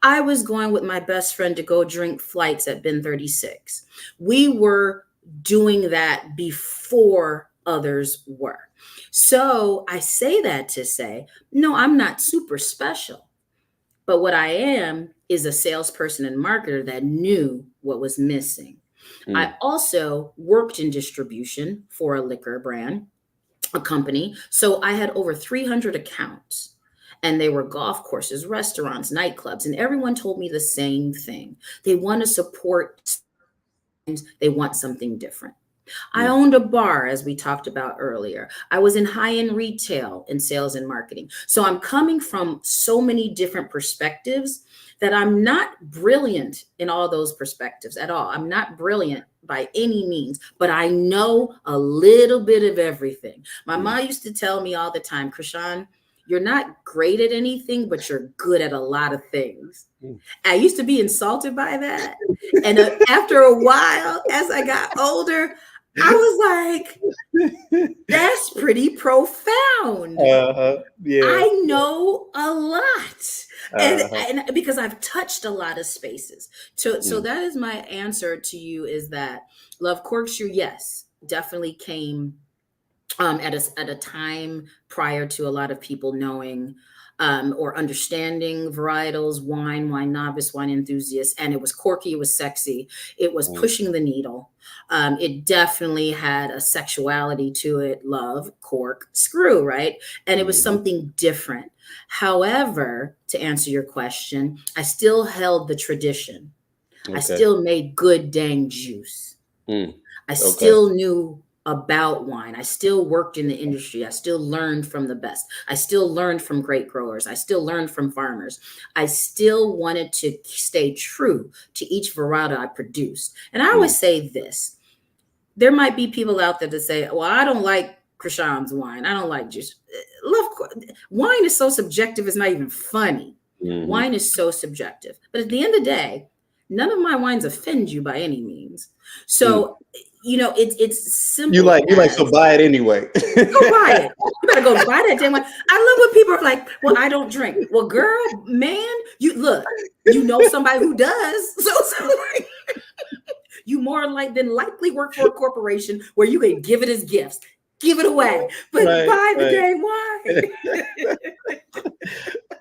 I was going with my best friend to go drink flights at Bin 36. We were doing that before others were. So I say that to say, no, I'm not super special. But what I am is a salesperson and marketer that knew what was missing. I also worked in distribution for a liquor brand, a company. So I had over 300 accounts. And they were golf courses, restaurants, nightclubs, and everyone told me the same thing. They want to support, they want something different. I owned a bar, as we talked about earlier. I was in high-end retail in sales and marketing. So I'm coming from so many different perspectives that I'm not brilliant in all those perspectives at all. I'm not brilliant by any means, but I know a little bit of everything. My mom used to tell me all the time, Krishan, you're not great at anything, but you're good at a lot of things. I used to be insulted by that. And after a while, as I got older, I was like, that's pretty profound. I know a lot. Uh-huh. And because I've touched a lot of spaces. So Mm, that is my answer to you, is that Love Corkscrew, yes, definitely came at a time prior to a lot of people knowing or understanding varietals, wine novice, wine enthusiasts. And it was quirky, it was sexy, it was mm, pushing the needle. It definitely had a sexuality to it, love, cork, screw, right? And it was mhm. something different. However, to answer your question, I still held the tradition. I Okay. still made good dang juice. Mm, I okay. still knew about wine. I still worked in the industry. I still learned from the best. I still learned from great growers. I still learned from farmers. I still wanted to stay true to each variety I produced. And I Mm, always say this: there might be people out there that say, well, I don't like Krishan's wine. I don't like juice. Wine is so subjective, it's not even funny. mhm. Wine is so subjective. But at the end of the day, none of my wines offend you by any means. Mm. So, it's You simple like so as buy it anyway. go buy it. You better go buy that damn wine. I love when people are like, well, I don't drink. Well, girl, man, you look, you know somebody who does. So like, you more like than likely work for a corporation where you can give it as gifts. Give it away, but Right, buy the right. dang wine.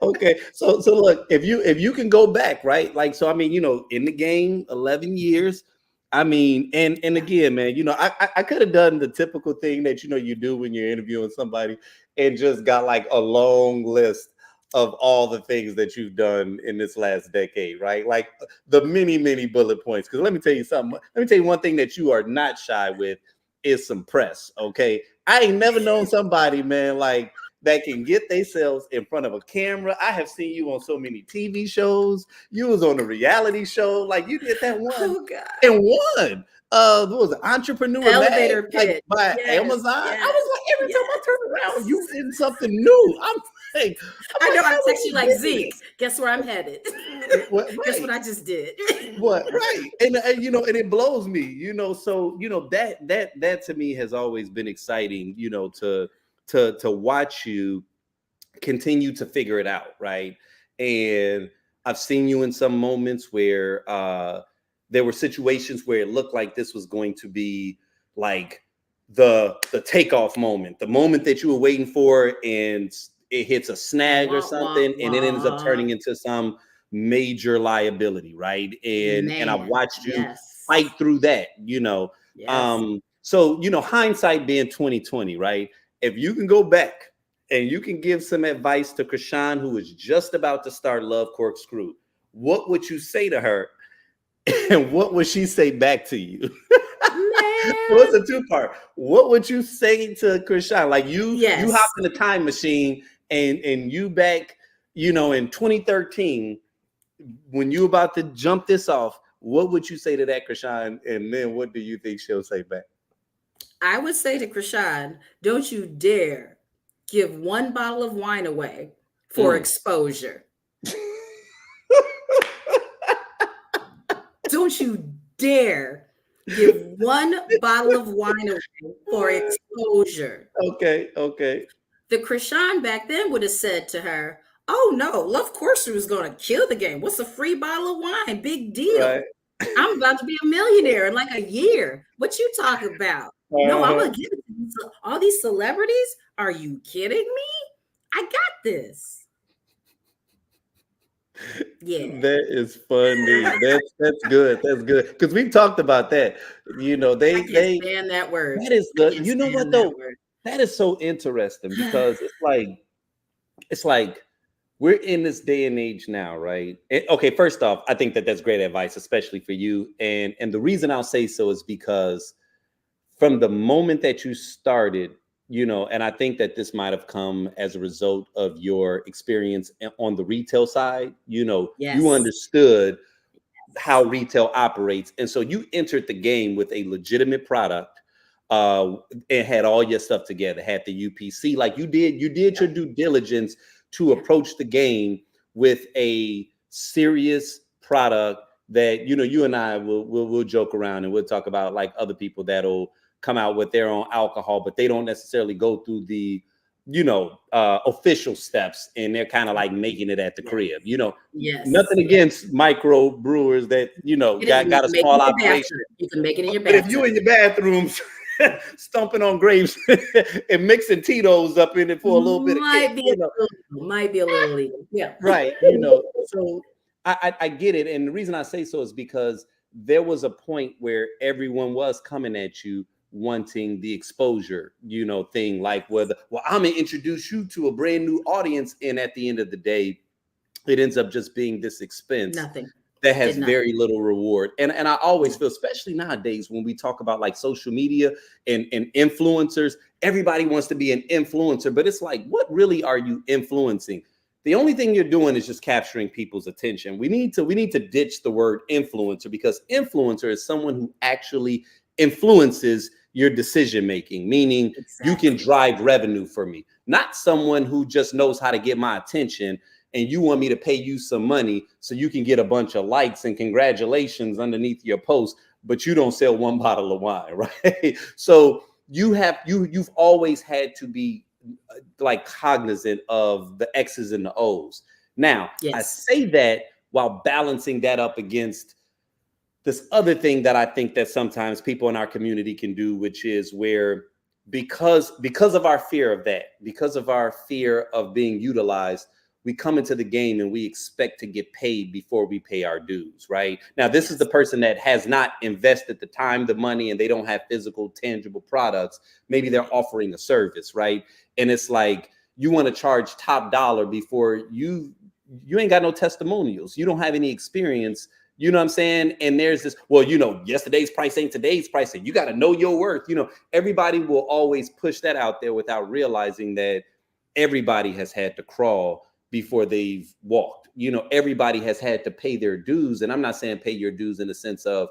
Okay, so look, if you can go back, right? Like, so I mean, in the game, 11 years. I mean, and again, man, I could have done the typical thing that you do when you're interviewing somebody, and just got like a long list of all the things that you've done in this last decade, right? Like the many bullet points. Because let me tell you something. Let me tell you one thing that you are not shy with is some press. Okay, I ain't never known somebody, man, like that can get themselves in front of a camera. I have seen you on so many TV shows. You was on a reality show. Like you did that one Oh God. and won. What was it? Entrepreneur Mag, Elevator like pitch. by Yes, Amazon. I yes, was like, every time I yes. turn around, you in something new. I know. I how are text you you like, getting Zeke, guess where I'm headed? what Guess what right? I just did? What right? And and it blows me, so that to me has always been exciting, to watch you continue to figure it out, right? And I've seen you in some moments where there were situations where it looked like this was going to be like the takeoff moment, the moment that you were waiting for, and it hits a snag or Wah, wah, something, and it ends up wah. turning into some major liability, right? And I've Man, watched you yes. fight through that, Yes. so hindsight being 2020, right? If you can go back and you can give some advice to Krishan, who is just about to start Love Corkscrew, what would you say to her? And what would she say back to you? So Man. it's a two-part. What would you say to Krishan? Like you hop Yes. in the time machine and you back, in 2013, when you about to jump this off, what would you say to that, Krishan? And then what do you think she'll say back? I would say to Krishan, don't you dare give one bottle of wine away for Mm. exposure. Don't you dare give one bottle of wine away for exposure. Okay, okay. The Krishan back then would have said to her, oh no, Love Corsair was going to kill the game. What's a free bottle of wine? Big Right. deal. I'm about to be a millionaire in like a year. What you talking about? No, I'm Uh-huh. going to give it to all these celebrities. Are you kidding me? I got this. Yeah. That is funny. That's good. That's good. Because we've talked about that. I can't They stand that word. that is I the can't you know what stand that though? word. That is so interesting because it's like we're in this day and age now, right? Okay, first off, I think that that's great advice, especially for you. And the reason I'll say so is because from the moment that you started, and I think that this might have come as a result of your experience on the retail side, you Yes. understood how retail operates. And so you entered the game with a legitimate product, and had all your stuff together, had the UPC, like you did your due diligence to Yeah. approach the game with a serious product that, you and I will joke around and we'll talk about like other people that'll come out with their own alcohol, but they don't necessarily go through the official steps, and they're kind of like making it at the crib. Yes. Nothing against micro brewers that got a small operation. You can make it in your But bathroom. if you in your bathrooms stomping on grapes and mixing Tito's up in it for a little bit, might be a little legal. Yeah. right. So I get it, and the reason I say so is because there was a point where everyone was coming at you wanting the exposure, thing, like well, I'm gonna introduce you to a brand new audience, and at the end of the day, it ends up just being this expense Nothing. that has very little reward. And I always feel, especially nowadays, when we talk about like social media and influencers, everybody wants to be an influencer, but it's like, what really are you influencing? The only thing you're doing is just capturing people's attention. We need to ditch the word influencer, because influencer is someone who actually influences your decision making, meaning you can drive revenue for me, not someone who just knows how to get my attention and you want me to pay you some money so you can get a bunch of likes and congratulations underneath your post, but you don't sell one bottle of wine, right? So you've always had to be like cognizant of the X's and the O's. Now, I say that while balancing that up against this other thing that I think that sometimes people in our community can do, which is where because of our fear of that, because of our fear of being utilized, we come into the game and we expect to get paid before we pay our dues, right? Now, this is the person that has not invested the time, the money, and they don't have physical, tangible products. Maybe they're offering a service, right? And it's like, you want to charge top dollar before you ain't got no testimonials. You don't have any experience. You know what I'm saying? And there's this, well, yesterday's price ain't today's price. And you got to know your worth. Everybody will always push that out there without realizing that everybody has had to crawl before they've walked. Everybody has had to pay their dues. And I'm not saying pay your dues in the sense of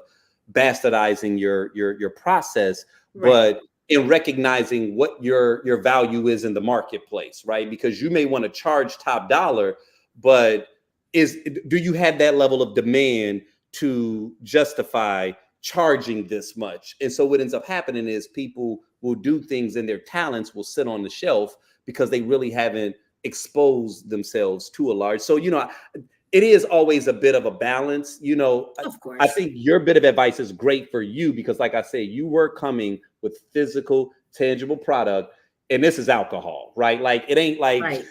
bastardizing your process, right, but in recognizing what your value is in the marketplace, right? Because you may want to charge top dollar, but do you have that level of demand to justify charging this much? And so what ends up happening is people will do things and their talents will sit on the shelf because they really haven't exposed themselves to a large. So, it is always a bit of a balance. Of course. I think your bit of advice is great for you because, like I say, you were coming with physical, tangible product, and this is alcohol, right? Like, it ain't like, right.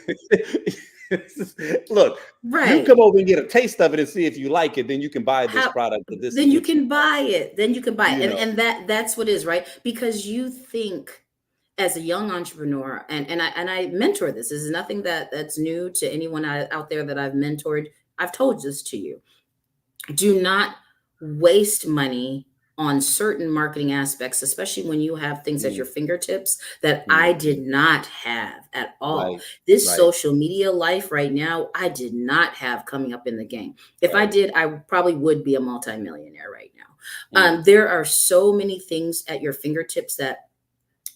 Look, right, you come over and get a taste of it and see if you like it, then you can buy this product. Then you can buy it. And that's what it is, right? Because you think, as a young entrepreneur, and I mentor this. This is nothing that's new to anyone out there that I've mentored. I've told this to you. Do not waste money on certain marketing aspects, especially when you have things at your fingertips that I did not have at all. Right. This social media life right now, I did not have coming up in the game. If I did, I probably would be a multimillionaire right now. There are so many things at your fingertips that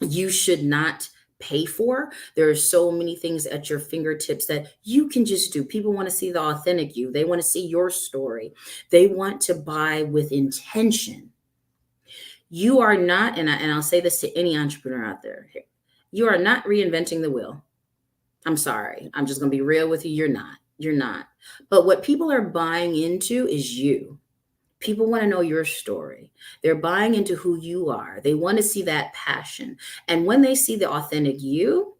you should not pay for. There are so many things at your fingertips that you can just do. People want to see the authentic you. They want to see your story. They want to buy with intention. You are not, and I'll say this to any entrepreneur out there, you are not reinventing the wheel. I'm sorry. I'm just going to be real with you. You're not. But what people are buying into is you. People want to know your story. They're buying into who you are. They want to see that passion. And when they see the authentic you,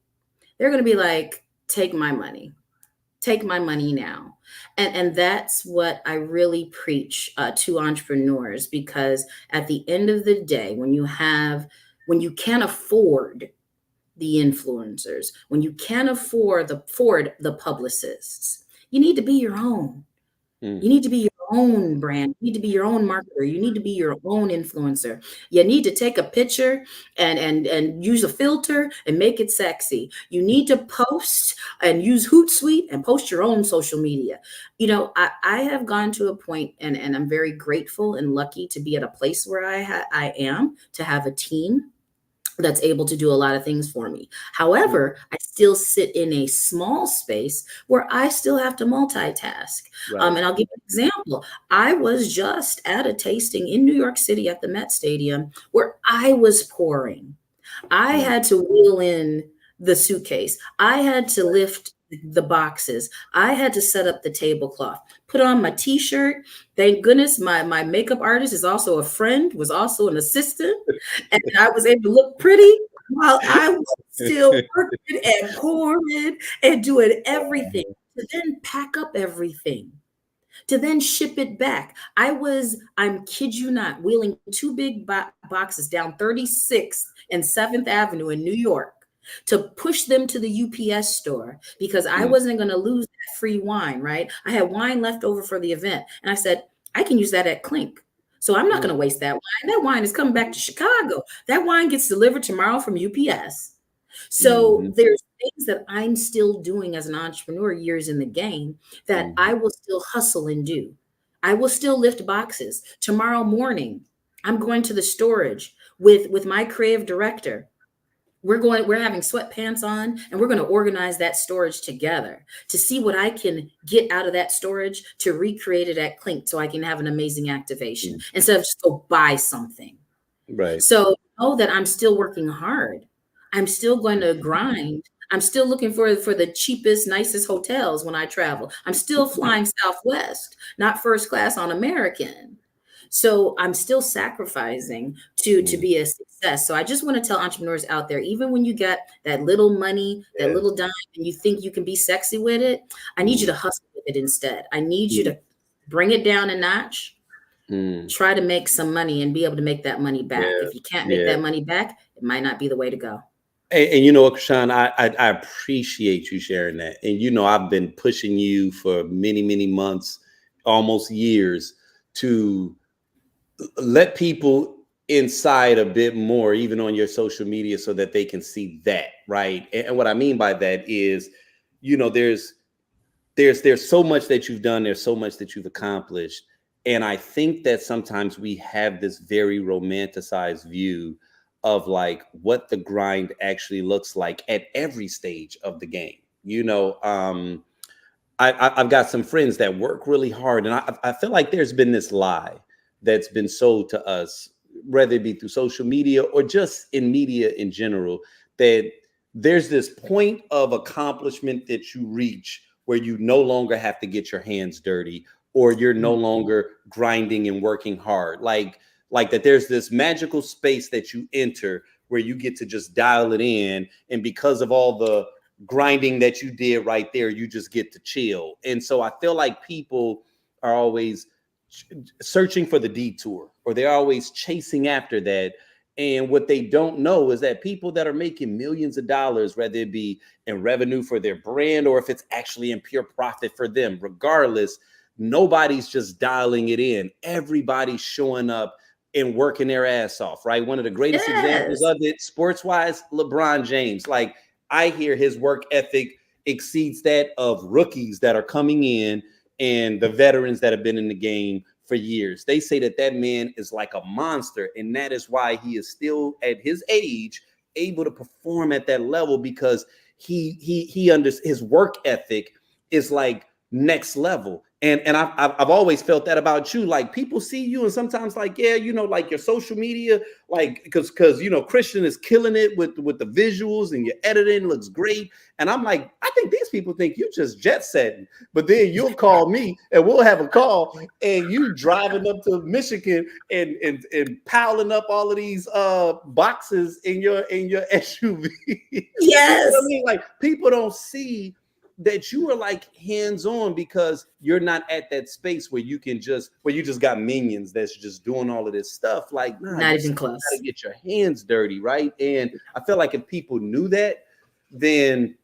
they're going to be like, take my money. Take my money now. And that's what I really preach to entrepreneurs, because at the end of the day, when you can't afford the influencers, when you can't afford the publicists, you need to be your own. You need to be your own brand. You need to be your own marketer. You need to be your own influencer. You need to take a picture and use a filter and make it sexy. You need to post and use Hootsuite and post your own social media. I have gone to a point, and I'm very grateful and lucky to be at a place where I am, to have a team that's able to do a lot of things for me. However, I still sit in a small space where I still have to multitask. Right. And I'll give you an example. I was just at a tasting in New York City at the Met Stadium where I was pouring. I had to wheel in the suitcase. I had to lift the boxes. I had to set up the tablecloth, put on my t-shirt. Thank goodness my makeup artist is also a friend, was also an assistant, and I was able to look pretty while I was still working and pouring and doing everything to then pack up everything, to then ship it back. I'm kid you not, wheeling two big boxes down 36th and 7th Avenue in New York to push them to the UPS store because I wasn't going to lose that free wine, right? I had wine left over for the event. And I said, I can use that at Clink. So I'm not going to waste that wine. That wine is coming back to Chicago. That wine gets delivered tomorrow from UPS. So there's things that I'm still doing as an entrepreneur, years in the game, that I will still hustle and do. I will still lift boxes. Tomorrow morning, I'm going to the storage with my creative director. We're having sweatpants on, and we're going to organize that storage together to see what I can get out of that storage to recreate it at Clink so I can have an amazing activation instead of just go buy something. Right. So know that I'm still working hard. I'm still going to grind. I'm still looking for the cheapest, nicest hotels when I travel. I'm still flying Southwest, not first class on American. So I'm still sacrificing to be a success. So I just want to tell entrepreneurs out there, even when you get that little money, that little dime, and you think you can be sexy with it, I need you to hustle with it instead. I need you to bring it down a notch, try to make some money and be able to make that money back. If you can't make that money back, it might not be the way to go. And you know what, Krishan, I appreciate you sharing that. And you know, I've been pushing you for many, many months, almost years, to let people inside a bit more, even on your social media, so that they can see that, right? And what I mean by that is, you know, there's so much that you've done, there's so much that you've accomplished. And I think that sometimes we have this very romanticized view of like what the grind actually looks like at every stage of the game. You know, I've got some friends that work really hard, and I feel like there's been this lie that's been sold to us, whether it be through social media or just in media in general, that there's this point of accomplishment that you reach where you no longer have to get your hands dirty, or you're no longer grinding and working hard. Like that there's this magical space that you enter where you get to just dial it in. And because of all the grinding that you did right there, you just get to chill. And so I feel like people are always searching for the detour, or they're always chasing after that. And what they don't know is that people that are making millions of dollars, whether it be in revenue for their brand or if it's actually in pure profit for them, regardless, nobody's just dialing it in. Everybody's showing up and working their ass off, right? One of the greatest examples of it, sports-wise, LeBron James. Like, I hear his work ethic exceeds that of rookies that are coming in and the veterans that have been in the game for years. They say that that man is like a monster, and that is why he is still at his age able to perform at that level, because he his work ethic is like next level. And I've always felt that about you. Like, people see you and sometimes like, yeah, you know, like your social media, like, because you know, Christian is killing it with the visuals and your editing looks great. And I'm like, I think these people think you just jet setting, but then you'll call me and we'll have a call, and you driving up to Michigan and piling up all of these boxes in your SUV. Yes. You know what I mean? Like, people don't see that you are like hands-on because you're not at that space where you just got minions that's just doing all of this stuff. Like, nah, not even close. You gotta get your hands dirty, right? And I feel like if people knew that, then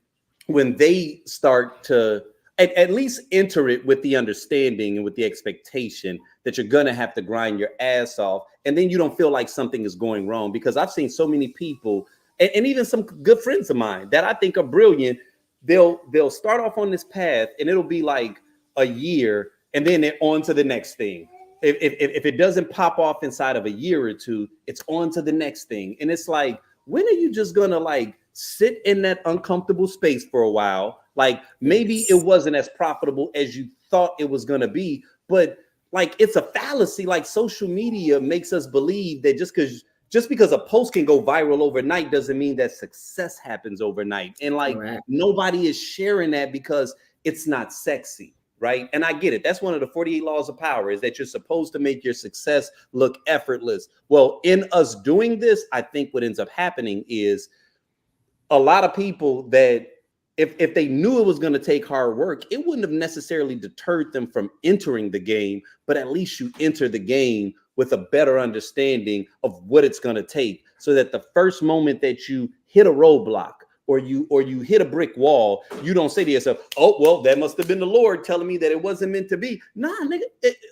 when they start to at least enter it with the understanding and with the expectation that you're gonna have to grind your ass off, and then you don't feel like something is going wrong. Because I've seen so many people, and even some good friends of mine that I think are brilliant, they'll start off on this path and it'll be like a year, and then they're on to the next thing. If it doesn't pop off inside of a year or two, it's on to the next thing. And it's like, when are you just gonna like sit in that uncomfortable space for a while? Like, maybe it wasn't as profitable as you thought it was gonna be, but like, it's a fallacy. Like, social media makes us believe that just just because a post can go viral overnight doesn't mean that success happens overnight. And like nobody is sharing that because it's not sexy, right? And I get it. That's one of the 48 laws of power, is that you're supposed to make your success look effortless. Well, in us doing this, I think what ends up happening is a lot of people that if they knew it was going to take hard work, it wouldn't have necessarily deterred them from entering the game, but at least you enter the game with a better understanding of what it's going to take, so that the first moment that you hit a roadblock or you hit a brick wall, you don't say to yourself, oh, well, that must have been the Lord telling me that it wasn't meant to be. Nah, nigga,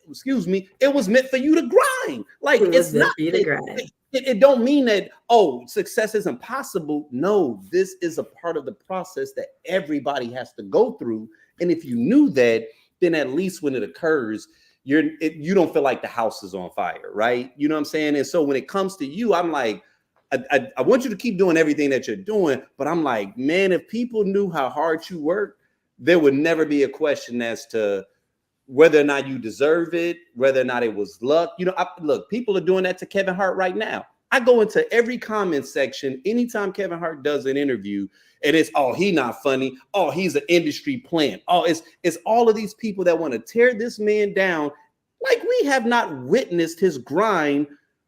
excuse me, it was meant for you to grind. Like, it's not for you to grind. It don't mean that, oh, success isn't possible. No, this is a part of the process that everybody has to go through. And if you knew that, then at least when it occurs, you don't feel like the house is on fire, right? You know what I'm saying? And so when it comes to you, I'm like, I want you to keep doing everything that you're doing, but I'm like, man, if people knew how hard you work, there would never be a question as to whether or not you deserve it, whether or not it was luck. You know, look, people are doing that to Kevin Hart right now. I go into every comment section anytime Kevin Hart does an interview, and it's, oh, he not funny. Oh, he's an industry plant. Oh, it's all of these people that want to tear this man down, like we have not witnessed his grind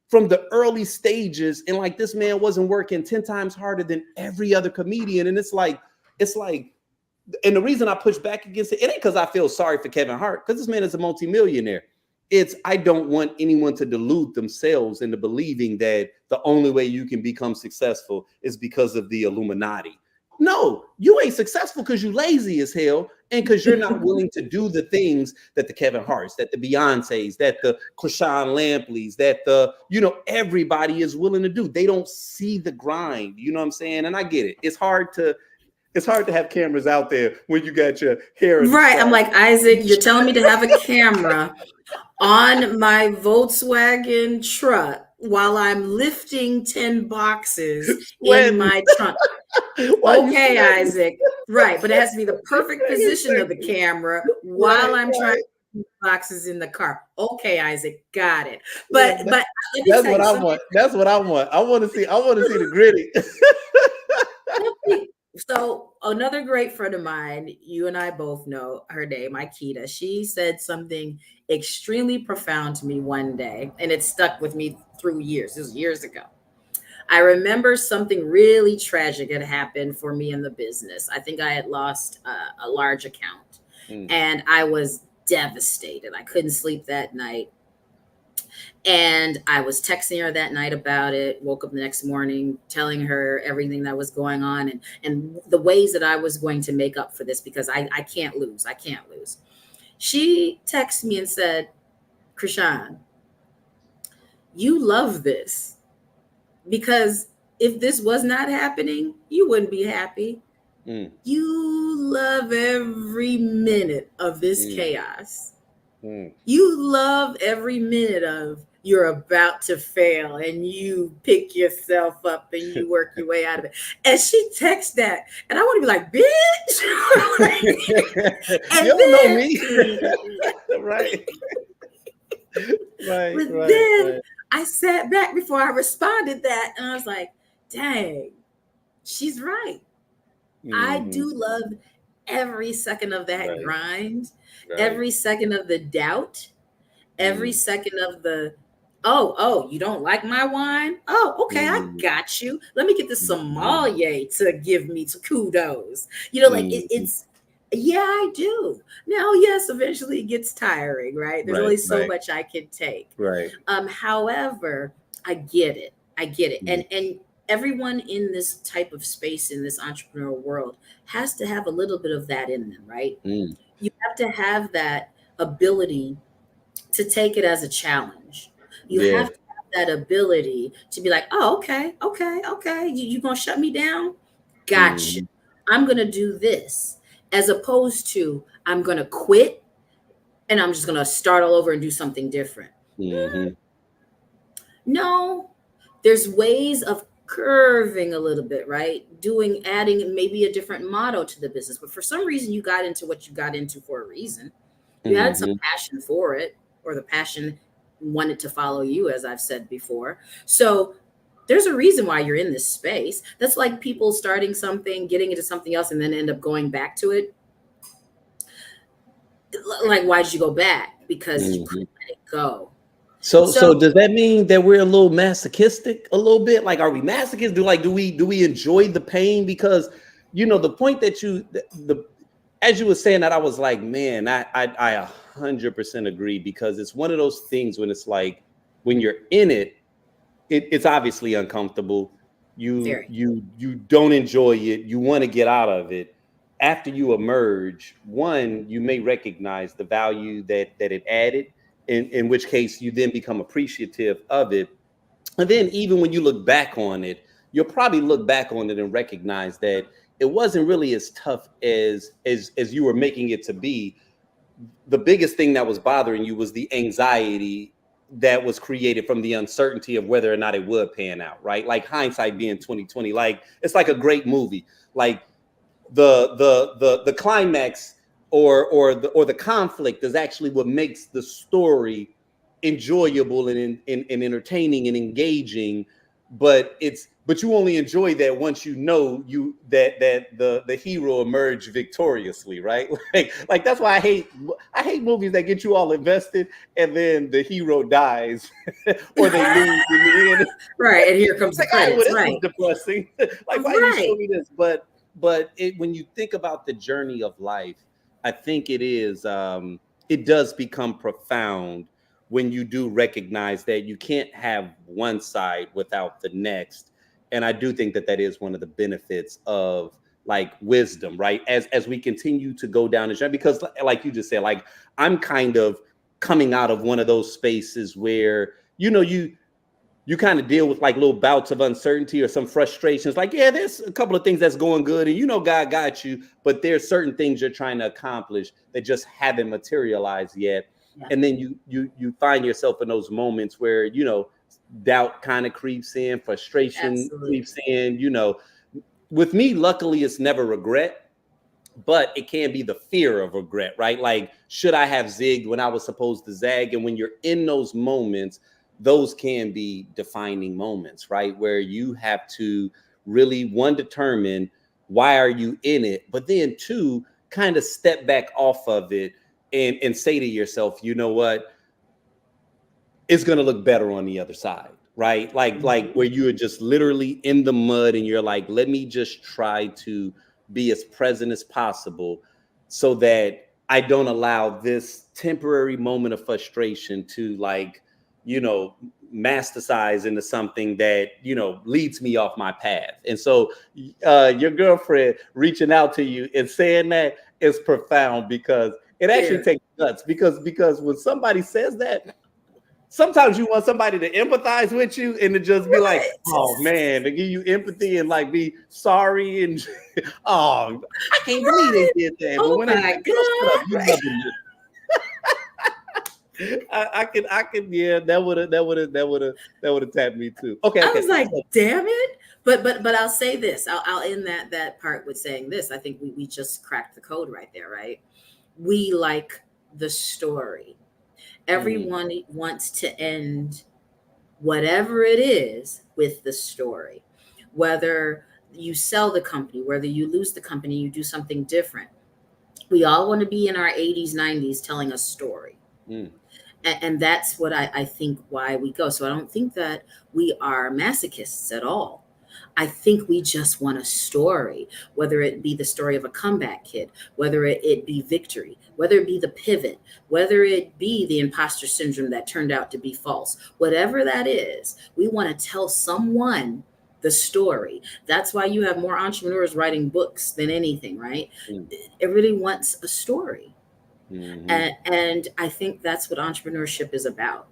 from the early stages, and like this man wasn't working 10 times harder than every other comedian. And it's like, and the reason I push back against it ain't because I feel sorry for Kevin Hart, because this man is a multimillionaire. It's, I don't want anyone to delude themselves into believing that the only way you can become successful is because of the Illuminati. No, you ain't successful because you lazy as hell, and because you're not willing to do the things that the Kevin Harts, that the Beyoncés, that the Krishan Lampleys, that the, you know, everybody is willing to do. They don't see the grind. You know what I'm saying? And I get it. It's hard to have cameras out there when you got your hair. Right. I'm like, Isaac, you're telling me to have a camera on my Volkswagen truck while I'm lifting 10 boxes in my trunk. Okay, Isaac. Right. But it has to be the perfect position of the camera while I'm trying to put boxes in the car. Okay, Isaac. Got it. But that's what I want. That's what I want. I want to see the gritty. So another great friend of mine, you and I both know her name, Aikita. She said something extremely profound to me one day, and it stuck with me through years. This was years ago. I remember something really tragic had happened for me in the business. I think I had lost a large account, and I was devastated. I couldn't sleep that night. And I was texting her that night about it, woke up the next morning telling her everything that was going on and the ways that I was going to make up for this, because I can't lose. I can't lose. She texted me and said, Krishan, you love this, because if this was not happening, you wouldn't be happy. You love every minute of this chaos. You love every minute of you're about to fail and you pick yourself up and you work your way out of it. And she texts that, and I want to be like, bitch. And you don't know me. Right. But then I sat back before I responded that, and I was like, dang, she's right. I do love every second of that grind. Every second of the doubt, every second of the, oh, you don't like my wine? Oh, okay, I got you. Let me get the sommelier to give me kudos. You know, like it's, yeah, I do. Now, yes, eventually it gets tiring, right? There's only so much I can take. Right. However, I get it. And everyone in this type of space, in this entrepreneurial world, has to have a little bit of that in them, right? You have to have that ability to take it as a challenge. You have to have that ability to be like, oh, okay. You gonna shut me down? Gotcha. I'm gonna do this, as opposed to I'm gonna quit and I'm just gonna start all over and do something different. No, there's ways of curving a little bit, right? Adding maybe a different motto to the business. But for some reason, you got into what you got into for a reason. You had some passion for it, or the passion wanted to follow you, as I've said before. So There's a reason why you're in this space. That's like people starting something, getting into something else, and then end up going back to it. Like, why did you go back? Because you couldn't let it go. So does that mean that we're a little masochistic a little bit? Like, are we masochists? Do we enjoy the pain? Because, you know, the point that as you were saying that, I was like, man, I 100% agree, because it's one of those things when it's like, when you're in it, it's obviously uncomfortable. You don't enjoy it. You want to get out of it. After you emerge, one, you may recognize the value that it added, in which case you then become appreciative of it. And then even when you look back on it, you'll probably look back on it and recognize that it wasn't really as tough as you were making it to be. The biggest thing that was bothering you was the anxiety that was created from the uncertainty of whether or not it would pan out, right? Like hindsight being 2020. Like, it's like a great movie. Like the climax or the conflict is actually what makes the story enjoyable and entertaining and engaging. But you only enjoy that once you know that the hero emerged victoriously, right? Like that's why I hate movies that get you all invested and then the hero dies or they lose in the end. Right, and here comes the credits. Well, this right, is depressing. Like, why you show me this? But when you think about the journey of life, I think it does become profound when you do recognize that you can't have one side without the next. And I do think that is one of the benefits of like wisdom, right? As we continue to go down the journey, because like you just said, like I'm kind of coming out of one of those spaces where, you know, you kind of deal with like little bouts of uncertainty or some frustrations. Like, yeah, there's a couple of things that's going good and, you know, God got you, but there's certain things you're trying to accomplish that just haven't materialized yet. Yeah. And then you find yourself in those moments where, you know, doubt kind of creeps in, frustration creeps in, you know. With me, luckily, it's never regret, but it can be the fear of regret, right? Like, should I have zigged when I was supposed to zag? And when you're in those moments, those can be defining moments, right? Where you have to really, one, determine why are you in it, but then two, kind of step back off of it and say to yourself, you know what? It's going to look better on the other side, right? Like where you are just literally in the mud and you're like, let me just try to be as present as possible so that I don't allow this temporary moment of frustration to, like, you know, masticize into something that, you know, leads me off my path. And so your girlfriend reaching out to you and saying that is profound, because it actually takes guts, because when somebody says that, sometimes you want somebody to empathize with you and to just be like, oh man, to give you empathy and like be sorry and oh, I can't believe they did that. Oh, but when my God. I could, yeah, that would have tapped me too. Okay. I was like, damn it. But I'll say this. I'll end that part with saying this. I think we just cracked the code right there, right? We like the story. Everyone wants to end whatever it is with the story. Whether you sell the company, whether you lose the company, you do something different. We all want to be in our 80s, 90s telling a story. And that's what I think why we go. So I don't think that we are masochists at all. I think we just want a story, whether it be the story of a comeback kid, whether it be victory, whether it be the pivot, whether it be the imposter syndrome that turned out to be false, whatever that is, we want to tell someone the story. That's why you have more entrepreneurs writing books than anything, right? Everybody wants a story. And I think that's what entrepreneurship is about.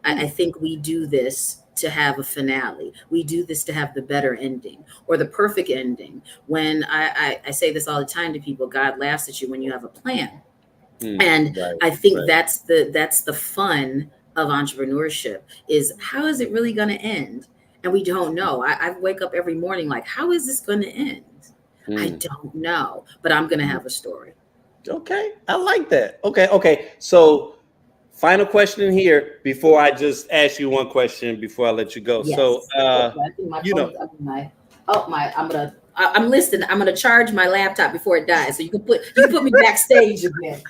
I think we do this to have a finale. We do this to have the better ending or the perfect ending. When I say this all the time to people, God laughs at you when you have a plan. And I think that's the fun of entrepreneurship, is how is it really going to end? And we don't know. I wake up every morning like, how is this going to end? I don't know, but I'm going to have a story. Okay. I like that. Okay. So Final question here before I just ask you one question before I let you go. Yes. So, I think my you know, phone's up in I'm listening. I'm gonna charge my laptop before it dies, so you can put me backstage again.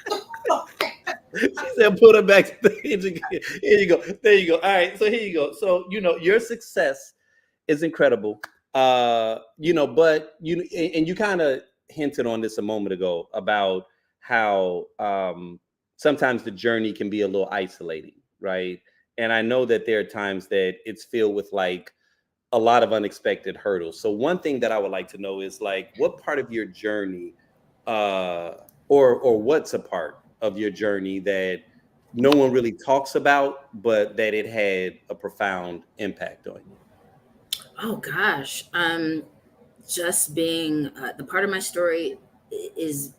she said, put her backstage again. Here you go. There you go. All right. So here you go. So, your success is incredible. But and you kind of hinted on this a moment ago about how sometimes the journey can be a little isolating, right? And I know that there are times that it's filled with like a lot of unexpected hurdles. So one thing that I would like to know is like what part of your journey or what's a part of your journey that no one really talks about, but that it had a profound impact on you. Oh gosh, just being the part of my story is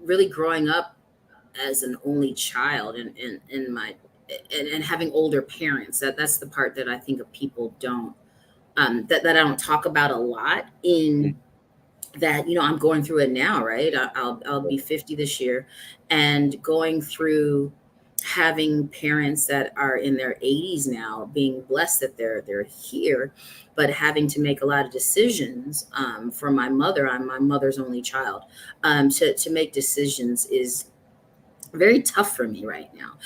really growing up as an only child and my and having older parents. That's the part that I think of people don't that I don't talk about a lot in that, I'm going through it now, right? I'll be 50 this year, and going through having parents that are in their 80s now, being blessed that they're here, but having to make a lot of decisions. For my mother, I'm my mother's only child. To make decisions is very tough for me right now,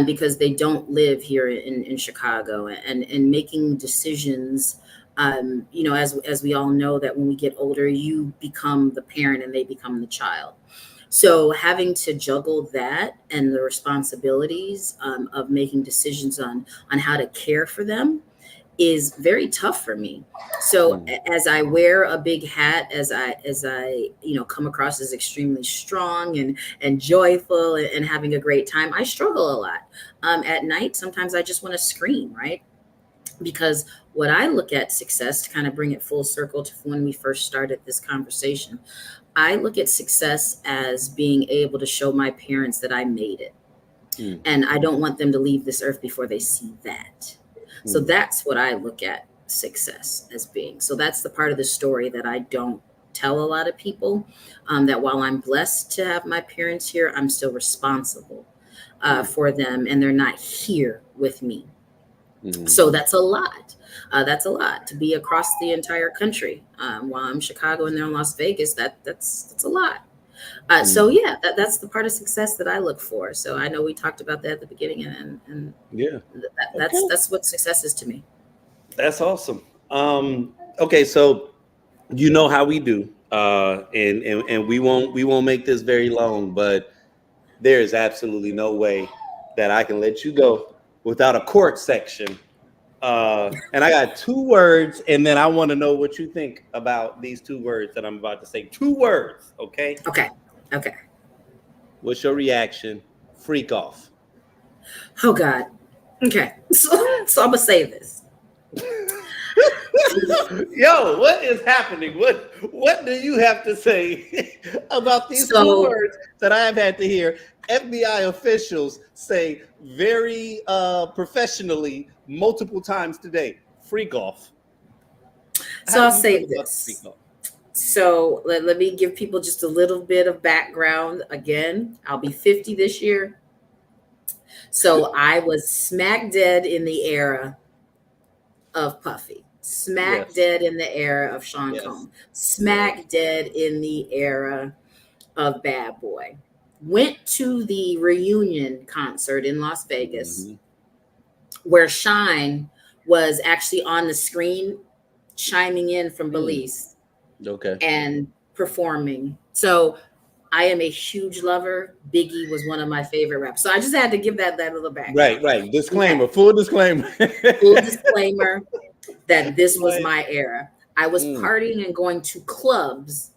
because they don't live here in Chicago, and making decisions. As we all know, that when we get older, you become the parent and they become the child. So having to juggle that and the responsibilities of making decisions on how to care for them is very tough for me. So as I wear a big hat, as I come across as extremely strong and joyful and having a great time, I struggle a lot. At night, sometimes I just want to scream, right? Because what I look at success, to kind of bring it full circle to when we first started this conversation, I look at success as being able to show my parents that I made it. And I don't want them to leave this earth before they see that. So that's what I look at success as being. So that's the part of the story that I don't tell a lot of people, that while I'm blessed to have my parents here, I'm still responsible for them, and they're not here with me. So that's a lot. That's a lot to be across the entire country. While I'm Chicago and they're in Las Vegas, that's a lot. So yeah, that's the part of success that I look for. So I know we talked about that at the beginning, and Yeah, that's what success is to me. that's awesome. Okay, so you know how we do, and we won't make this very long, but there is absolutely no way that I can let you go without a court section. And I got two words, and then I want to know what you think about these two words that I'm about to say. Two words, okay? Okay. What's your reaction? Freak off. Oh God. Okay. So I'm gonna say this. Yo, what is happening? What do you have to say about these two words that I have had to hear FBI officials say very professionally multiple times today? Freak off. So I'll say this. So let me give people just a little bit of background. Again, I'll be 50 this year. So I was smack dead in the era of Puffy, smack dead in the era of Sean Combs, smack dead in the era of Bad Boy. Went to the reunion concert in Las Vegas, where Shine was actually on the screen chiming in from Belize. Okay. And performing. So I am a huge lover. Biggie was one of my favorite rappers. So I just had to give that little background. Right. Disclaimer, full disclaimer. Full disclaimer that this was my era. I was partying and going to clubs.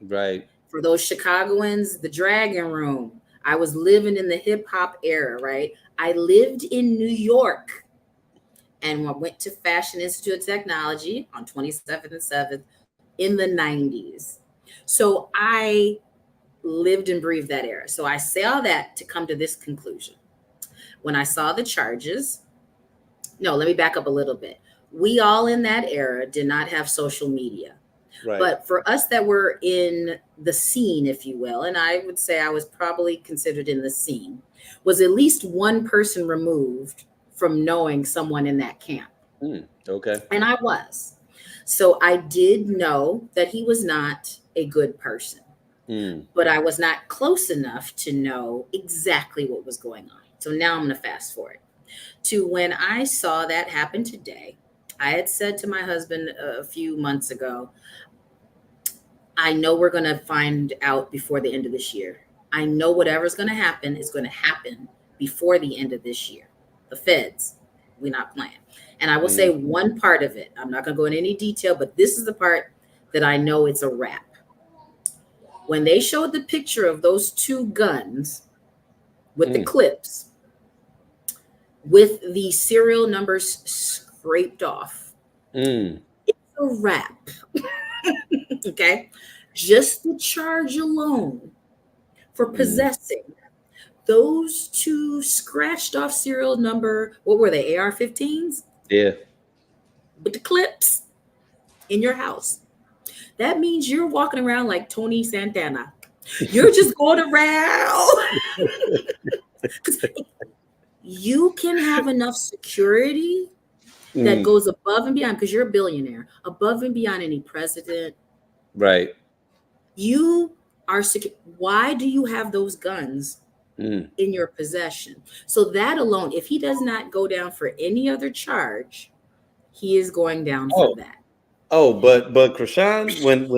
Right. For those Chicagoans, the Dragon Room. I was living in the hip hop era, right? I lived in New York, and I went to Fashion Institute of Technology on 27th and 7th in the 90s. So I lived and breathed that era. So I say all that to come to this conclusion. When I saw the charges, no, let me back up a little bit. We all in that era did not have social media. Right. But for us that were in the scene, if you will, and I would say I was probably considered in the scene, was at least one person removed from knowing someone in that camp. Okay. And I was. So I did know that he was not a good person, but I was not close enough to know exactly what was going on. So now I'm going to fast forward to when I saw that happen today. I had said to my husband a few months ago, I know we're going to find out before the end of this year. I know whatever's going to happen is going to happen before the end of this year. The feds, we're not playing. And I will say one part of it. I'm not going to go into any detail, but this is the part that I know it's a wrap. When they showed the picture of those two guns with the clips, with the serial numbers scraped off, it's a wrap. Okay? Just the charge alone for possessing those two scratched off serial number, what were they, AR-15s? Yeah. With the clips in your house. That means you're walking around like Tony Santana. You're just going around. You can have enough security that goes above and beyond, because you're a billionaire, above and beyond any president. Right. You are secure. Why do you have those guns in your possession? So that alone, if he does not go down for any other charge, he is going down for that. Oh, but Krishan, when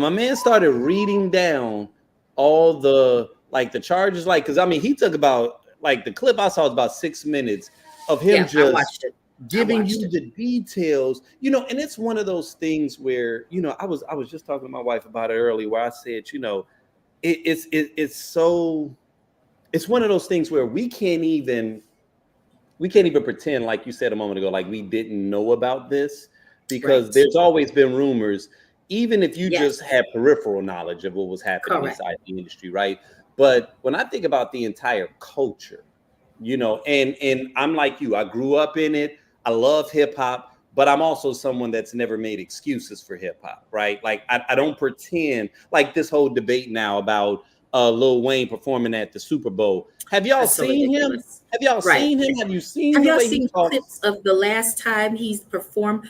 my man started reading down all the the charges, because I mean he took about the clip I saw was about 6 minutes of him just giving you the details, and it's one of those things where I was just talking to my wife about it earlier, where I said, it's one of those things where we can't even pretend, like you said a moment ago, like we didn't know about this, because there's always been rumors, even if you just had peripheral knowledge of what was happening inside the industry, right? But when I think about the entire culture, and I'm like you, I grew up in it. I love hip hop, but I'm also someone that's never made excuses for hip hop, right? Like I don't pretend, like this whole debate now about Lil Wayne performing at the Super Bowl. Have y'all seen him? Have y'all seen him? Have you seen? Have y'all seen clips of the last time he's performed?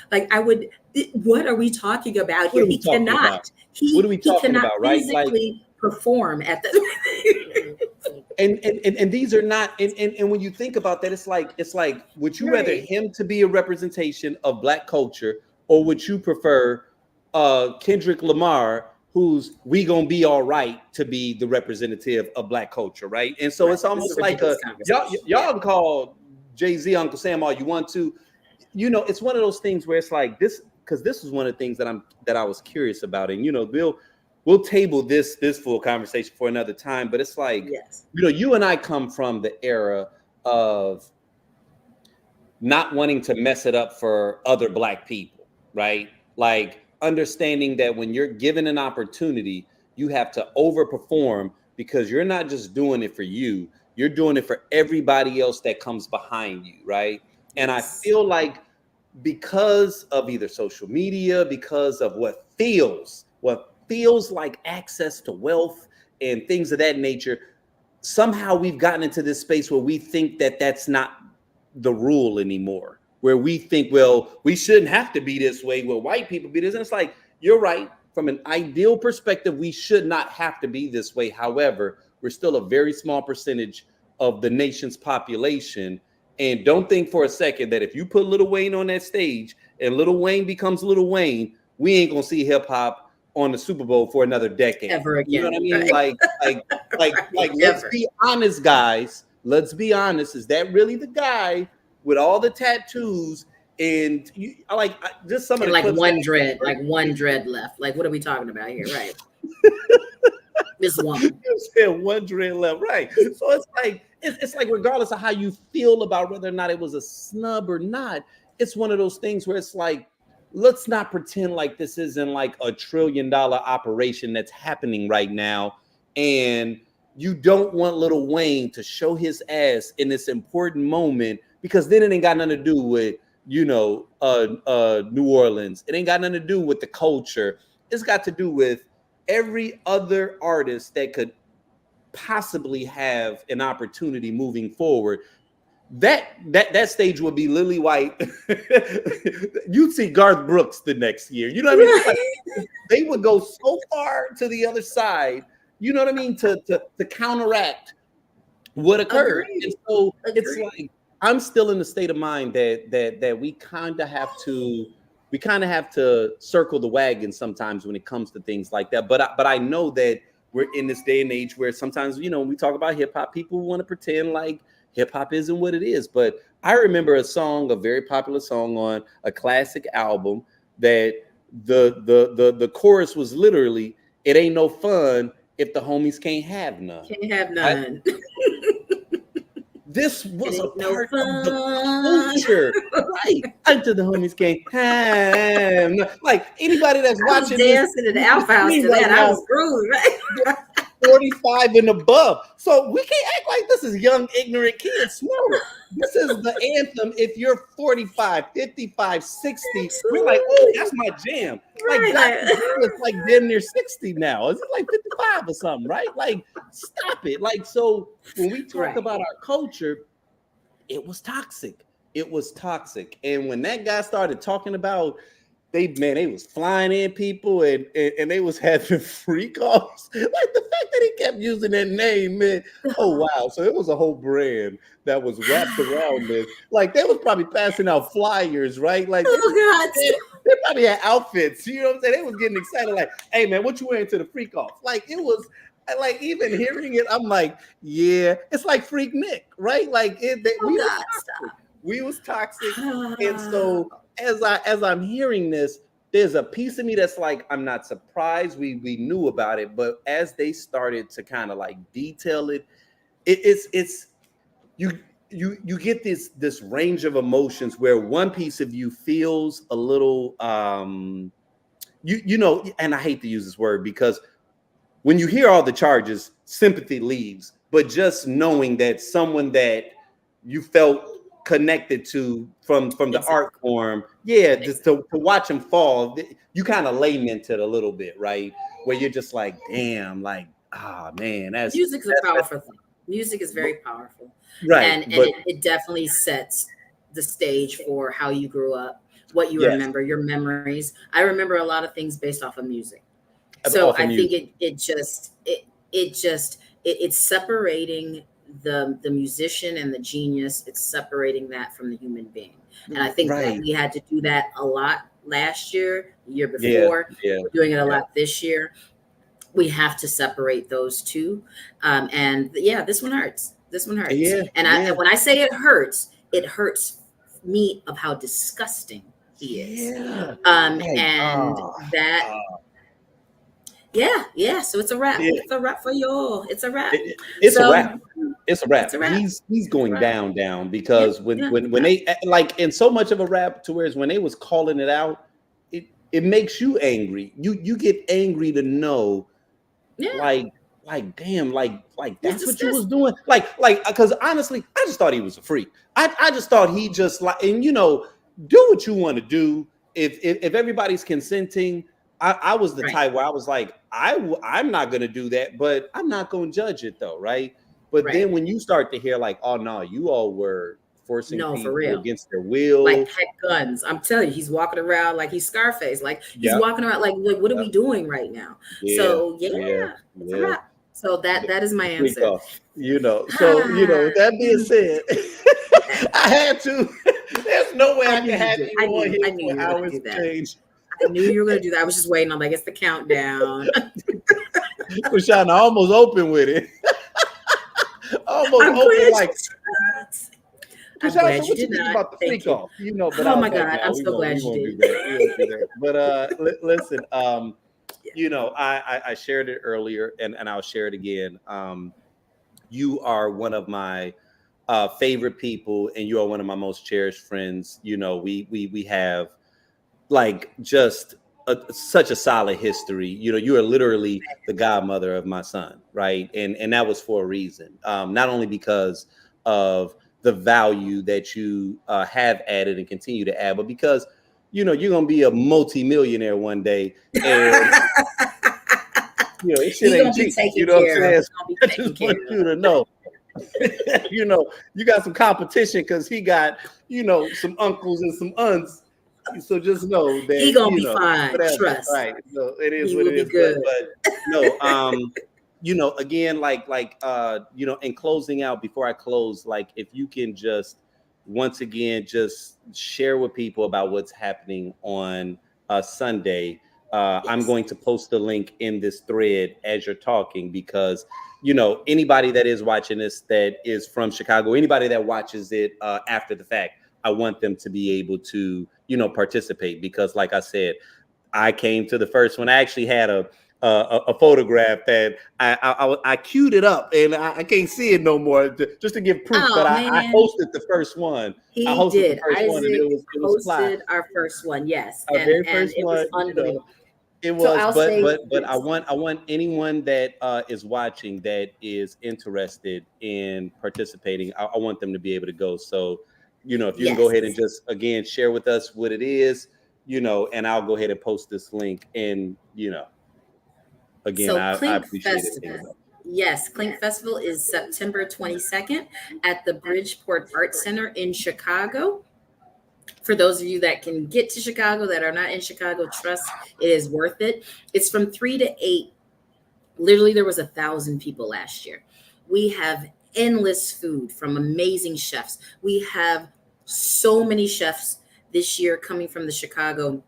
What are we talking about here? He cannot. What are we talking about? Right? Physically perform at the. and these are not. And when you think about that, it's like, would you rather him to be a representation of Black culture, or would you prefer Kendrick Lamar, who's "We Gonna Be All Right," to be the representative of Black culture, right? And so it's almost like y'all call Jay-Z Uncle Sam all you want to. It's one of those things where it's like this, because this is one of the things that I was curious about, and we'll table this full conversation for another time. But it's like, you and I come from the era of not wanting to mess it up for other Black people, right? Like, understanding that when you're given an opportunity, you have to overperform, because you're not just doing it for you, you're doing it for everybody else that comes behind you, right? And I feel like because of either social media, because of what feels like access to wealth and things of that nature, somehow we've gotten into this space where we think that that's not the rule anymore, where we think, well, we shouldn't have to be this way, well, white people be this. And it's like, you're right. From an ideal perspective, we should not have to be this way. However, we're still a very small percentage of the nation's population. And don't think for a second that if you put Lil Wayne on that stage and Lil Wayne becomes Lil Wayne, we ain't gonna see hip hop on the Super Bowl for another decade. Ever again. You know what I mean? Like let's be honest, guys. Let's be honest. Is that really the guy with all the tattoos and just some of the one dread left? Like, what are we talking about here? Right. This one. One dread left, right? So it's like regardless of how you feel about whether or not it was a snub or not, it's one of those things where it's like, let's not pretend like this isn't like a $1 trillion operation that's happening right now, and you don't want Lil Wayne to show his ass in this important moment, because then it ain't got nothing to do with New Orleans. It ain't got nothing to do with the culture. It's got to do with every other artist that could possibly have an opportunity moving forward. That stage would be Lily White. You'd see Garth Brooks the next year. You know what I mean? Like, they would go so far to the other side. You know what I mean? To counteract what occurred. Agreed. And so Agreed. it's like I'm still in the state of mind that we kind of have to circle the wagon sometimes when it comes to things like that. But I know that we're in this day and age where sometimes, when we talk about hip hop, people want to pretend like hip hop isn't what it is. But I remember a very popular song on a classic album that the chorus was literally, "It ain't no fun if the homies can't have none." Can't have none. This was a no part fun. of the culture, right? Until the homies can't have none. Like anybody that's watching dancing in the Alpha House to that, I was grooving, right? 45 and above. So we can't act like this is young, ignorant kids. No, this is the anthem. If you're 45, 55, 60, we're like, oh, that's my jam. Right. Like, it's like damn near 60 now. Is it like 55 or something, right? Like, stop it. Like, so when we talk about our culture, it was toxic. It was toxic. And when that guy started talking about they was flying in people and they was having freak offs. Like the fact that he kept using that name, man. Oh wow. So it was a whole brand that was wrapped around this. Like they was probably passing out flyers, right? Like they probably had outfits. You know what I'm saying? They was getting excited, like, hey man, what you wearing to the freak off? Like it was like even hearing it, I'm like, yeah, it's like Freak Nick, right? Like we was toxic. And so as I'm hearing this, there's a piece of me that's like, I'm not surprised we knew about it, but as they started to kind of like detail it, it's you get this range of emotions where one piece of you feels a little and I hate to use this word because when you hear all the charges, sympathy leaves, but just knowing that someone that you felt connected to from the art form, just to watch him fall, you kind of lament it a little bit, right? Where you're just like, damn, like, man, that's music is a powerful thing. Music is very powerful, right? And it definitely sets the stage for how you grew up, what you remember, your memories. I remember a lot of things based off of music. So I think it's separating the musician and the genius. It's separating that from the human being. And I think that we had to do that a lot last year, the year before. We're doing it a lot this year. We have to separate those two. And this one hurts. This one hurts. And when I say it hurts me of how disgusting he is. So it's a wrap. It's a wrap for y'all. It's a wrap. It's a wrap. It's a wrap. He's going down because when they like in so much of a rap to whereas when they was calling it out, it makes you angry. You get angry to know, like damn, like that's what you was doing. Like because honestly, I just thought he was a freak. I just thought he just like, and do what you want to do. If everybody's consenting. I was the type where I was like, I'm not going to do that, but I'm not going to judge it though, right? But then when you start to hear like, oh no, you all were forcing people against their will. Like heck guns. I'm telling you, he's walking around like he's Scarface. Like he's walking around like what are we doing right now? So it's a wrap. So that is my answer. That being said, I had to. There's no way I can have anyone here for hours change. I knew you were going to do that. I was just waiting on like it's the countdown. Rashana almost open with it. I'm glad you did not. About the freak off, but oh my God, I'm so glad you did. But listen, I shared it earlier, and I'll share it again. You are one of my favorite people, and you are one of my most cherished friends. We have like just such a solid history. You are literally the godmother of my son, right? And that was for a reason. Not only because of the value that you have added and continue to add, but because you're gonna be a multi-millionaire one day, and this shit He ain't gonna be cheap. taken You know what I'm care of. saying? He gonna be I taken just care want of. you to know. You got some competition because he got some uncles and some aunts. So just know He that gonna be fine. whatever. Trust. Right? So it is He what will it be is. good. But no. Again, in closing out, before I close, like, if you can just once again just share with people about what's happening on Sunday. I'm Yes. going to post the link in this thread as you're talking, because anybody that is watching this that is from Chicago, anybody that watches it after the fact, I want them to be able to participate, because like I said, I came to the first one. I actually had a photograph that I queued it up, and I can't see it no more, just to give proof. But Oh I man, hosted the first one. I he hosted the did. first one, and Isaac it was fly. hosted our first one. Yes, Our and very first it was one, unbelievable. it So was. I'll But say I this. want anyone that is watching that is interested in participating. I want them to be able to go. So if you can go Yes. ahead and just again share with us what it is, and I'll go ahead and post this link. And again, So I Clink appreciate it. Festival. Yes, Clink Festival is September 22nd at the Bridgeport Art Center in Chicago. For those of you that can get to Chicago that are not in Chicago, trust it is worth it. It's from 3 to 8. Literally, there was 1,000 people last year. We have endless food from amazing chefs. We have so many chefs this year coming from the Chicago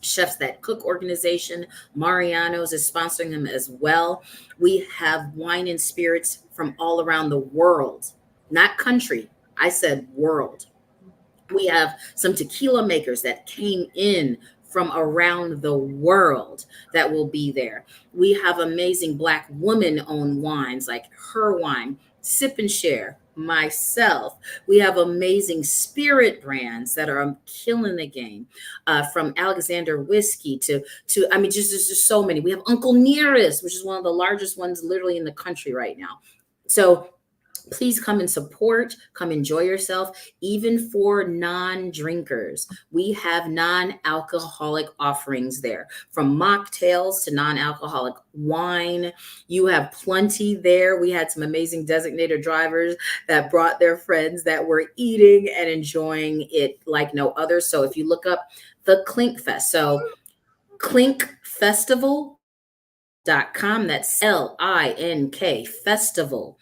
Chefs That Cook organization. Mariano's is sponsoring them as well. We have wine and spirits from all around the world, not country. I said world. We have some tequila makers that came in from around the world that will be there. We have amazing Black woman owned wines like Her Wine, Sip and Share, myself. We have amazing spirit brands that are killing the game, from Alexander Whiskey to I mean, just so many. We have Uncle Nearest, which is one of the largest ones literally in the country right now. So please come and support, come enjoy yourself. Even for non-drinkers, we have non-alcoholic offerings there, from mocktails to non-alcoholic wine. You have plenty there. We had some amazing designated drivers that brought their friends that were eating and enjoying it like no other. So if you look up the Clink Fest, so clinkfestival.com, that's LINK festival.com.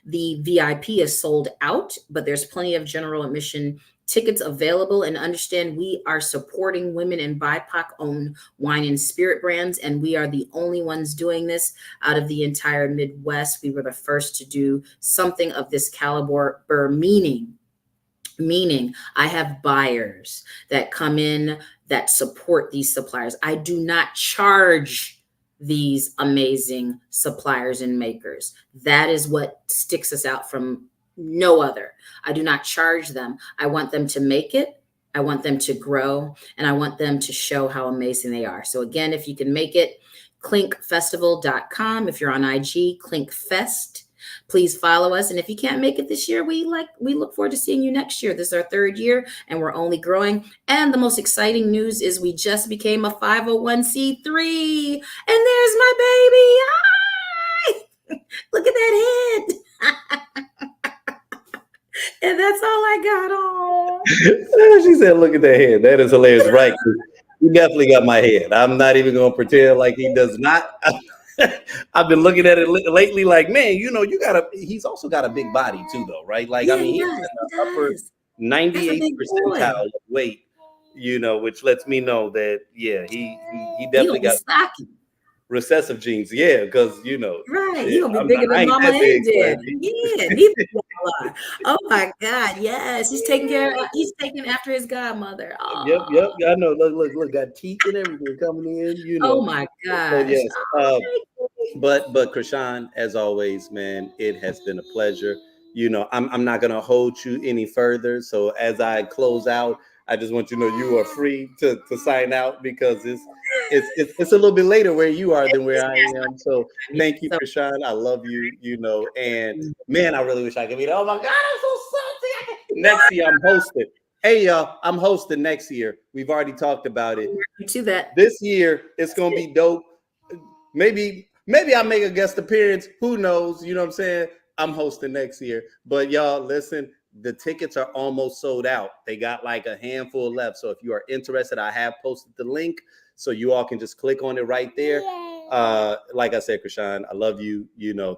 The VIP is sold out, but there's plenty of general admission tickets available. And understand, we are supporting women and BIPOC owned wine and spirit brands, and we are the only ones doing this out of the entire Midwest. We were the first to do something of this caliber, meaning I have buyers that come in that support these suppliers. I do not charge these amazing suppliers and makers. That is what sticks us out from no other. I do not charge them. I want them to make it. I want them to grow, and I want them to show how amazing they are. So again, if you can make it, clinkfestival.com. If you're on IG, clinkfest. Please follow us. And if you can't make it this year, we look forward to seeing you next year. This is our 3rd year and we're only growing. And the most exciting news is we just became a 501c3. And there's my baby. Hi! Look at that head. And that's all I got on. She said, "Look at that head. That is hilarious." Right? You definitely got my head. I'm not even going to pretend like he does not. I've been looking at it lately, like, man, he's also got a big body too, though, right? Like, Yeah, I mean, he he's does. in He the upper does. 98th That's a big boy. percentile of weight, which lets me know that, yeah, he He definitely gonna be got stocky. recessive genes. Yeah, because, Right. yeah, He gonna be bigger I than ain't Mama that big, and but Daddy. Yeah, neither of y'all are. Oh my God. Yes. He's he's taking after his godmother. yep, Oh, I know. Look, got teeth and everything coming in. oh my So gosh. yes, Oh, thank but Krishan, as always, man, it has been a pleasure. I'm not gonna hold you any further. So as I close out, I just want you to know you are free to sign out because it's a little bit later where you are than where I am. So thank you, So, Krishan. I love you, and man, I really wish I could be there. Oh my God, I'm so salty. Next year I'm hosting. Hey y'all, I'm hosting next year. We've already talked about it. to that. This year it's gonna be dope. Maybe I'll make a guest appearance. Who knows? You know what I'm saying? I'm hosting next year. But y'all, listen, the tickets are almost sold out. They got like a handful left. So if you are interested, I have posted the link so you all can just click on it right there. Like I said, Krishan, I love you.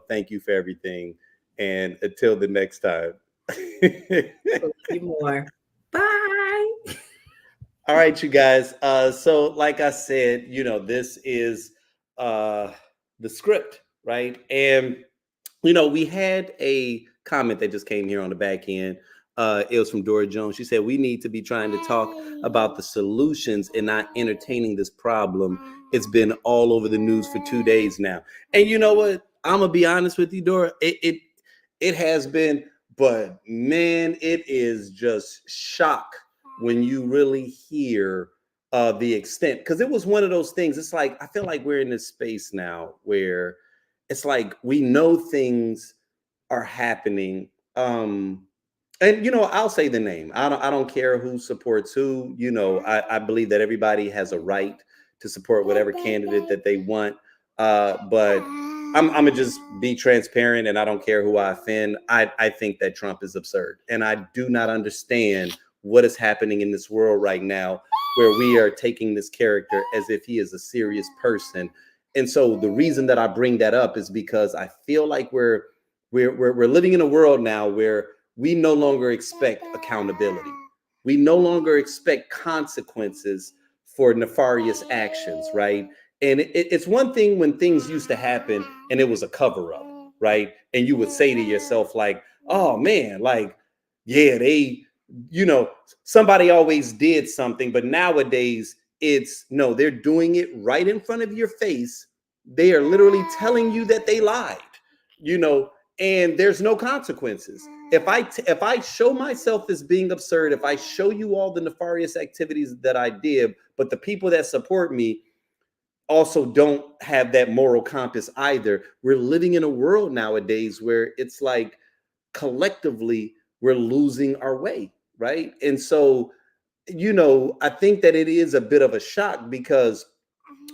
Thank you for everything. And until the next time. More. Bye. All right, you guys. So like I said, this is the script, right? And we had a comment that just came here on the back end. It was from Dora Jones. She said, we need to be trying to talk about the solutions and not entertaining this problem. It's been all over the news for 2 days now. And you know what? I'm going to be honest with you, Dora. It has been, but man, it is just shock when you really hear the extent. Because it was one of those things. It's like, I feel like we're in this space now where it's like we know things are happening. And I'll say the name. I don't care who supports who. I believe that everybody has a right to support whatever candidate that they want. But I'm gonna just be transparent, and I don't care who I offend. I think that Trump is absurd, and I do not understand what is happening in this world right now, where we are taking this character as if he is a serious person. And so the reason that I bring that up is because I feel like we're living in a world now where we no longer expect accountability. We no longer expect consequences for nefarious actions, right? And it's one thing when things used to happen and it was a cover up, right? And you would say to yourself, like, oh man, like, yeah, somebody always did something. But nowadays, they're doing it right in front of your face. They are literally telling you that they lied, and there's no consequences. If I show myself as being absurd, if I show you all the nefarious activities that I did, but the people that support me also don't have that moral compass either, we're living in a world nowadays where it's like collectively we're losing our way, right? And so, I think that it is a bit of a shock because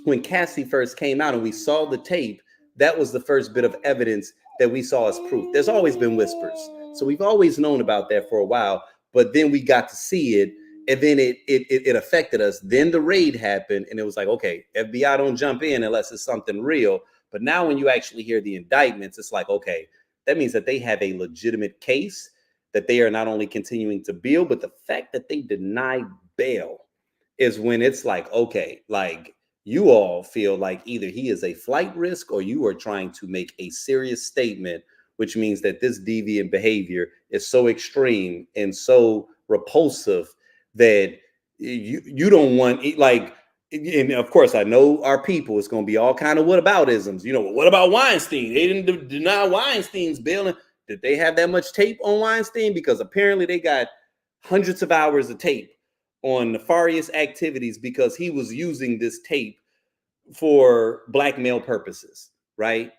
when Cassie first came out and we saw the tape, that was the first bit of evidence that we saw as proof. There's always been whispers. So we've always known about that for a while, but then we got to see it, and then it affected us. Then the raid happened, and it was like, okay, FBI don't jump in unless it's something real. But now when you actually hear the indictments, it's like, okay, that means that they have a legitimate case, that they are not only continuing to build, but the fact that they deny bail is when it's like, okay, like you all feel like either he is a flight risk or you are trying to make a serious statement, which means that this deviant behavior is so extreme and so repulsive that you don't want, like, and of course I know our people, it's going to be all kind of whataboutisms. What about Weinstein? They didn't deny Weinstein's bail. Did they have that much tape on Weinstein? Because apparently they got hundreds of hours of tape on nefarious activities because he was using this tape for blackmail purposes, right?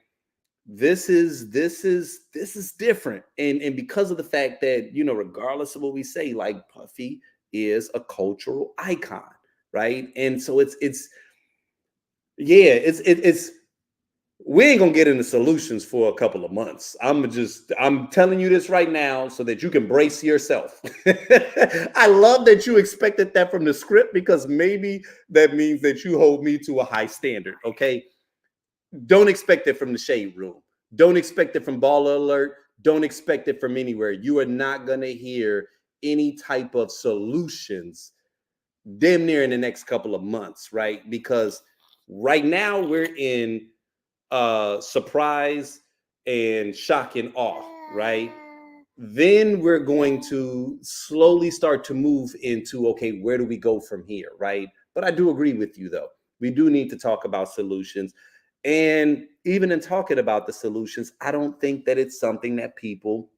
This is different. And because of the fact that, regardless of what we say, like Puffy is a cultural icon, right? And so it's we ain't gonna get into solutions for a couple of months. I'm telling you this right now so that you can brace yourself. I love that you expected that from the script, because maybe that means that you hold me to a high standard. Okay. Don't expect it from the shade room. Don't expect it from Baller Alert. Don't expect it from anywhere. You are not gonna hear any type of solutions damn near in the next couple of months, right? Because right now we're in surprise and shock and awe, right? Then we're going to slowly start to move into, okay, where do we go from here, right? But I do agree with you, though. We do need to talk about solutions. And even in talking about the solutions, I don't think that it's something that people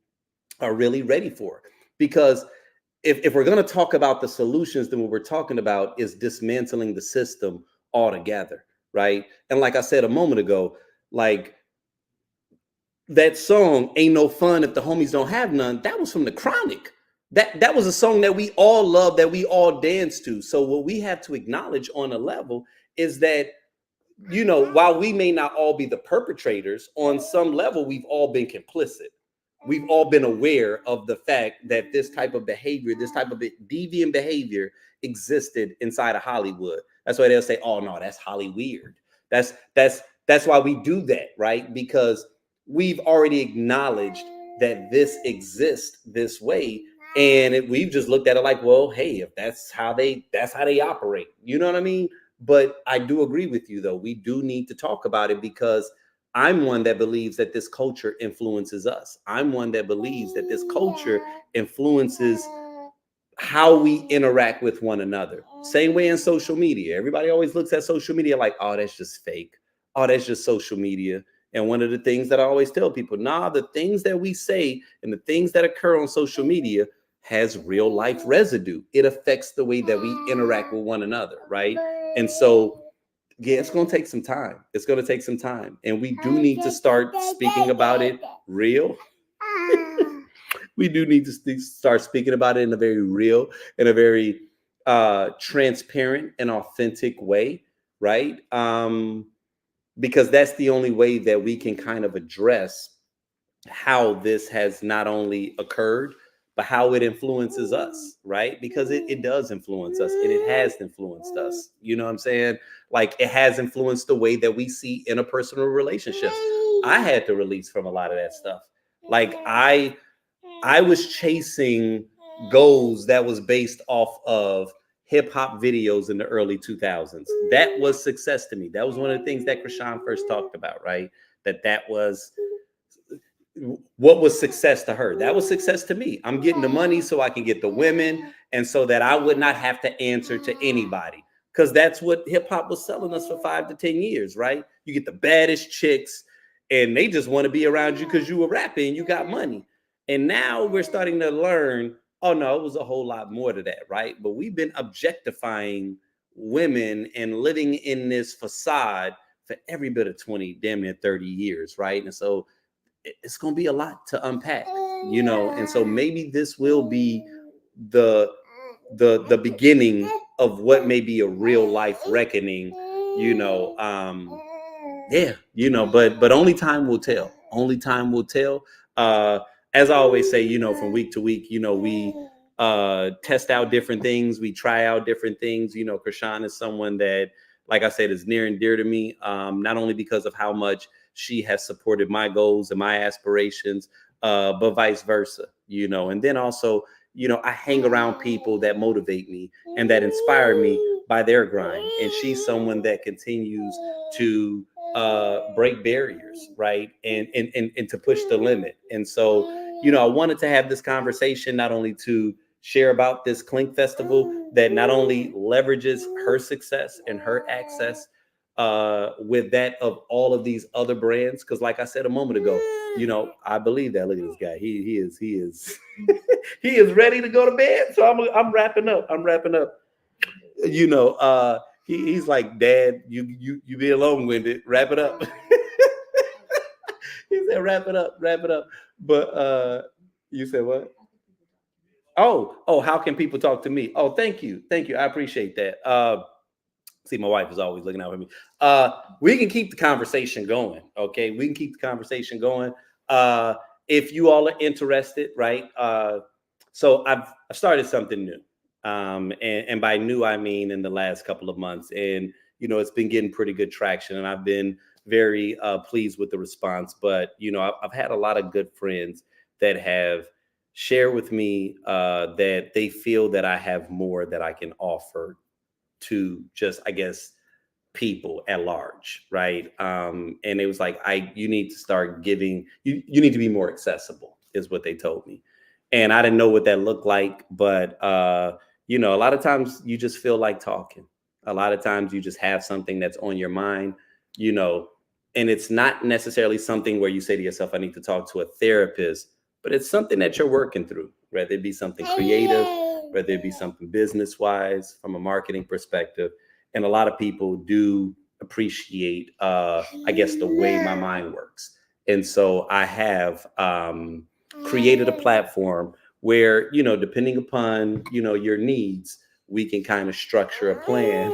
are really ready for, because if we're going to talk about the solutions, then what we're talking about is dismantling the system altogether, right? And like I said a moment ago, like that song "Ain't No Fun If the Homies Don't Have None," that was from the Chronic. That was a song that we all love, that we all dance to. So what we have to acknowledge on a level is that, while we may not all be the perpetrators, on some level we've all been complicit. We've all been aware of the fact that this type of behavior, this type of deviant behavior existed inside of Hollywood. That's why they'll say, "Oh no, that's Holly weird." That's why we do that, right? Because we've already acknowledged that this exists this way, and we've just looked at it like, well, hey, if that's how they operate. You know what I mean? But I do agree with you, though. We do need to talk about it, because I'm one that believes that this culture influences us. I'm one that believes that this culture influences how we interact with one another. Same way in social media. Everybody always looks at social media like, oh, that's just fake. Oh, that's just social media. And one of the things that I always tell people, nah, the things that we say and the things that occur on social media has real life residue. It affects the way that we interact with one another, right? And so, yeah, it's going to take some time. It's going to take some time. And we do need to start speaking about it real. We do need to start speaking about it in a very real, in a very transparent and authentic way, right? Because that's the only way that we can kind of address how this has not only occurred, but how it influences us, right? Because it does influence us, and it has influenced us. You know what I'm saying? Like, it has influenced the way that we see interpersonal relationships. I had to release from a lot of that stuff. Like, I was chasing goals that was based off of hip hop videos in the early 2000s. That was success to me. That was one of the things that Krishan first talked about, right? That was what was success to her. That was success to me. I'm getting the money so I can get the women, and so that I would not have to answer to anybody, because that's what hip hop was selling us for 5 to 10 years, right? You get the baddest chicks, and they just want to be around you because you were rapping, you got money. And now we're starting to learn, oh no, it was a whole lot more to that, right? But we've been objectifying women and living in this facade for every bit of 20, damn near 30 years, right? And so it's going to be a lot to unpack, and so maybe this will be the beginning of what may be a real life reckoning, but only time will tell. Only time will tell. As I always say, from week to week, we test out different things, we try out different things. Krishan is someone that, like I said, is near and dear to me, not only because of how much she has supported my goals and my aspirations, but vice versa, and then also, I hang around people that motivate me and that inspire me by their grind. And she's someone that continues to break barriers, right? And to push the limit. And so, I wanted to have this conversation not only to share about this Clink Festival that not only leverages her success and her access with that of all of these other brands, because like I said a moment ago, I believe that. Look at this guy. He is he is ready to go to bed. So I'm wrapping up. He's like, Dad, you be long-winded. Wrap it up. He said, wrap it up. But you said what? Oh, how can people talk to me? Oh, thank you. I appreciate that. See, my wife is always looking out for me. We can keep the conversation going. Okay, we can keep the conversation going. If you all are interested, right? So I've started something new. And by new, I mean in the last couple of months. And, it's been getting pretty good traction, and I've been very pleased with the response. But, I've had a lot of good friends that have shared with me that they feel that I have more that I can offer to just, I guess, people at large, right? And it was like, you need to start giving, you need to be more accessible, is what they told me. And I didn't know what that looked like, but a lot of times you just feel like talking. A lot of times you just have something that's on your mind, and it's not necessarily something where you say to yourself, I need to talk to a therapist, but it's something that you're working through, whether it be something creative, whether it be something business wise, from a marketing perspective. And a lot of people do appreciate, I guess, the way my mind works. And so I have created a platform where, depending upon, your needs, we can kind of structure a plan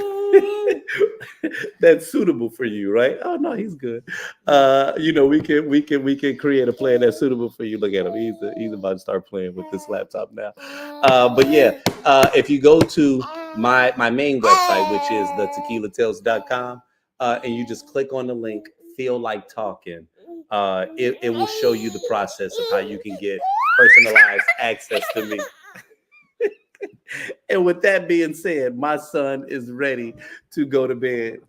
that's suitable for you, right? Oh no, he's good. We can create a plan that's suitable for you. Look at him. He's about to start playing with this laptop now. But yeah, if you go to my main website, which is thetequilatales.com, and you just click on the link, Feel Like Talking, it will show you the process of how you can get personalized access to me. And with that being said, my son is ready to go to bed,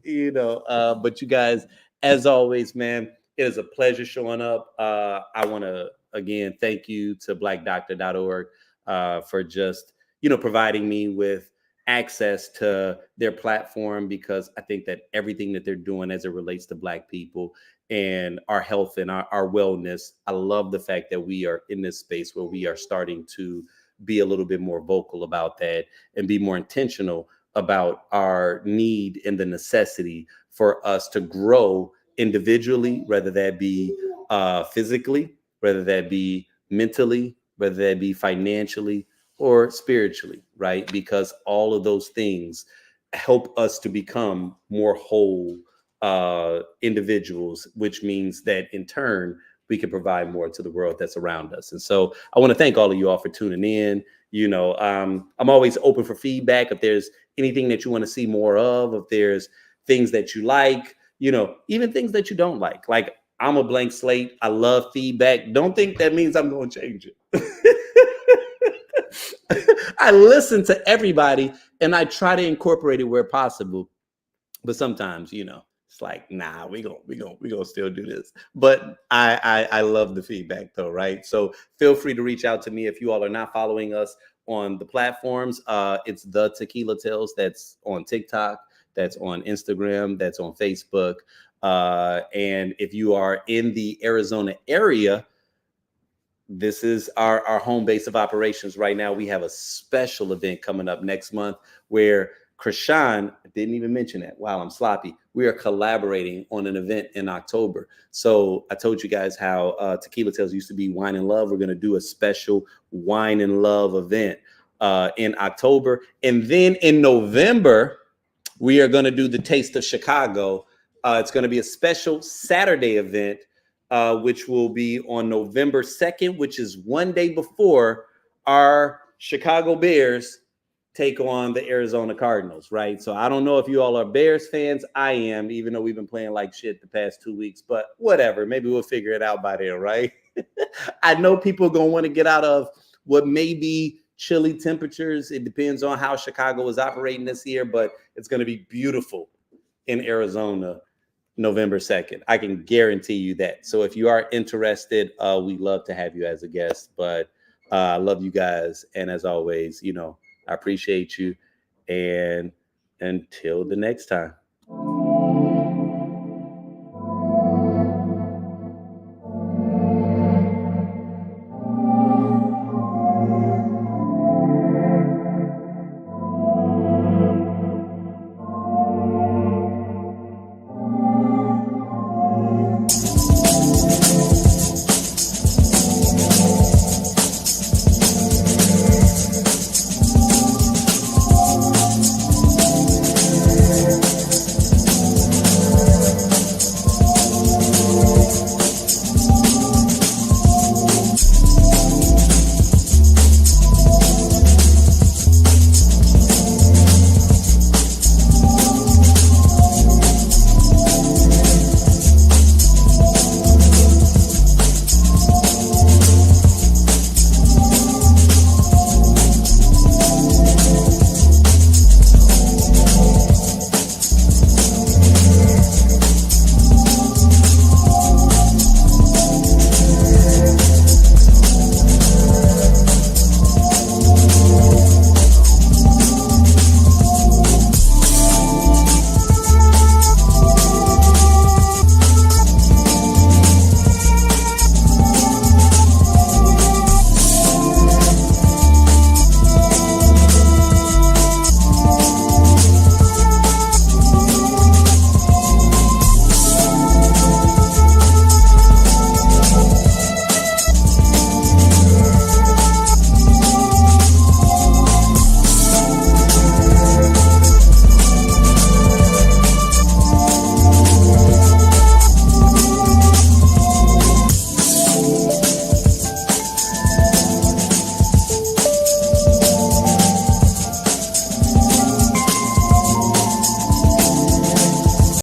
but you guys, as always, man, it is a pleasure showing up. I want to, again, thank you to blackdoctor.org for just, providing me with access to their platform, because I think that everything that they're doing as it relates to Black people and our health and our wellness, I love the fact that we are in this space where we are starting to be a little bit more vocal about that and be more intentional about our need and the necessity for us to grow individually, whether that be physically, whether that be mentally, whether that be financially or spiritually, right? Because all of those things help us to become more whole individuals, which means that in turn, we can provide more to the world that's around us. And so I want to thank all of you all for tuning in. I'm always open for feedback. If there's anything that you want to see more of, if there's things that you like, even things that you don't like. Like, I'm a blank slate. I love feedback. Don't think that means I'm going to change it. I listen to everybody and I try to incorporate it where possible. But sometimes, it's like, nah, we gonna still do this. But I love the feedback though, right? So feel free to reach out to me if you all are not following us on the platforms. It's The Tequila Tales. That's on TikTok, that's on Instagram, that's on Facebook. And if you are in the Arizona area, this is our home base of operations right now. We have a special event coming up next month where Krishan, didn't even mention that. Wow, I'm sloppy. We are collaborating on an event in October. So I told you guys how Tequila Tales used to be Wine and Love. We're going to do a special Wine and Love event in October. And then in November, we are going to do the Taste of Chicago. It's going to be a special Saturday event, which will be on November 2nd, which is one day before our Chicago Bears take on the Arizona Cardinals, right? So I don't know if you all are Bears fans. I am, even though we've been playing like shit the past 2 weeks, but whatever. Maybe we'll figure it out by then, right? I know people are going to want to get out of what may be chilly temperatures. It depends on how Chicago is operating this year, but it's going to be beautiful in Arizona November 2nd. I can guarantee you that. So if you are interested, we'd love to have you as a guest, but I love you guys. And as always, I appreciate you. And until the next time.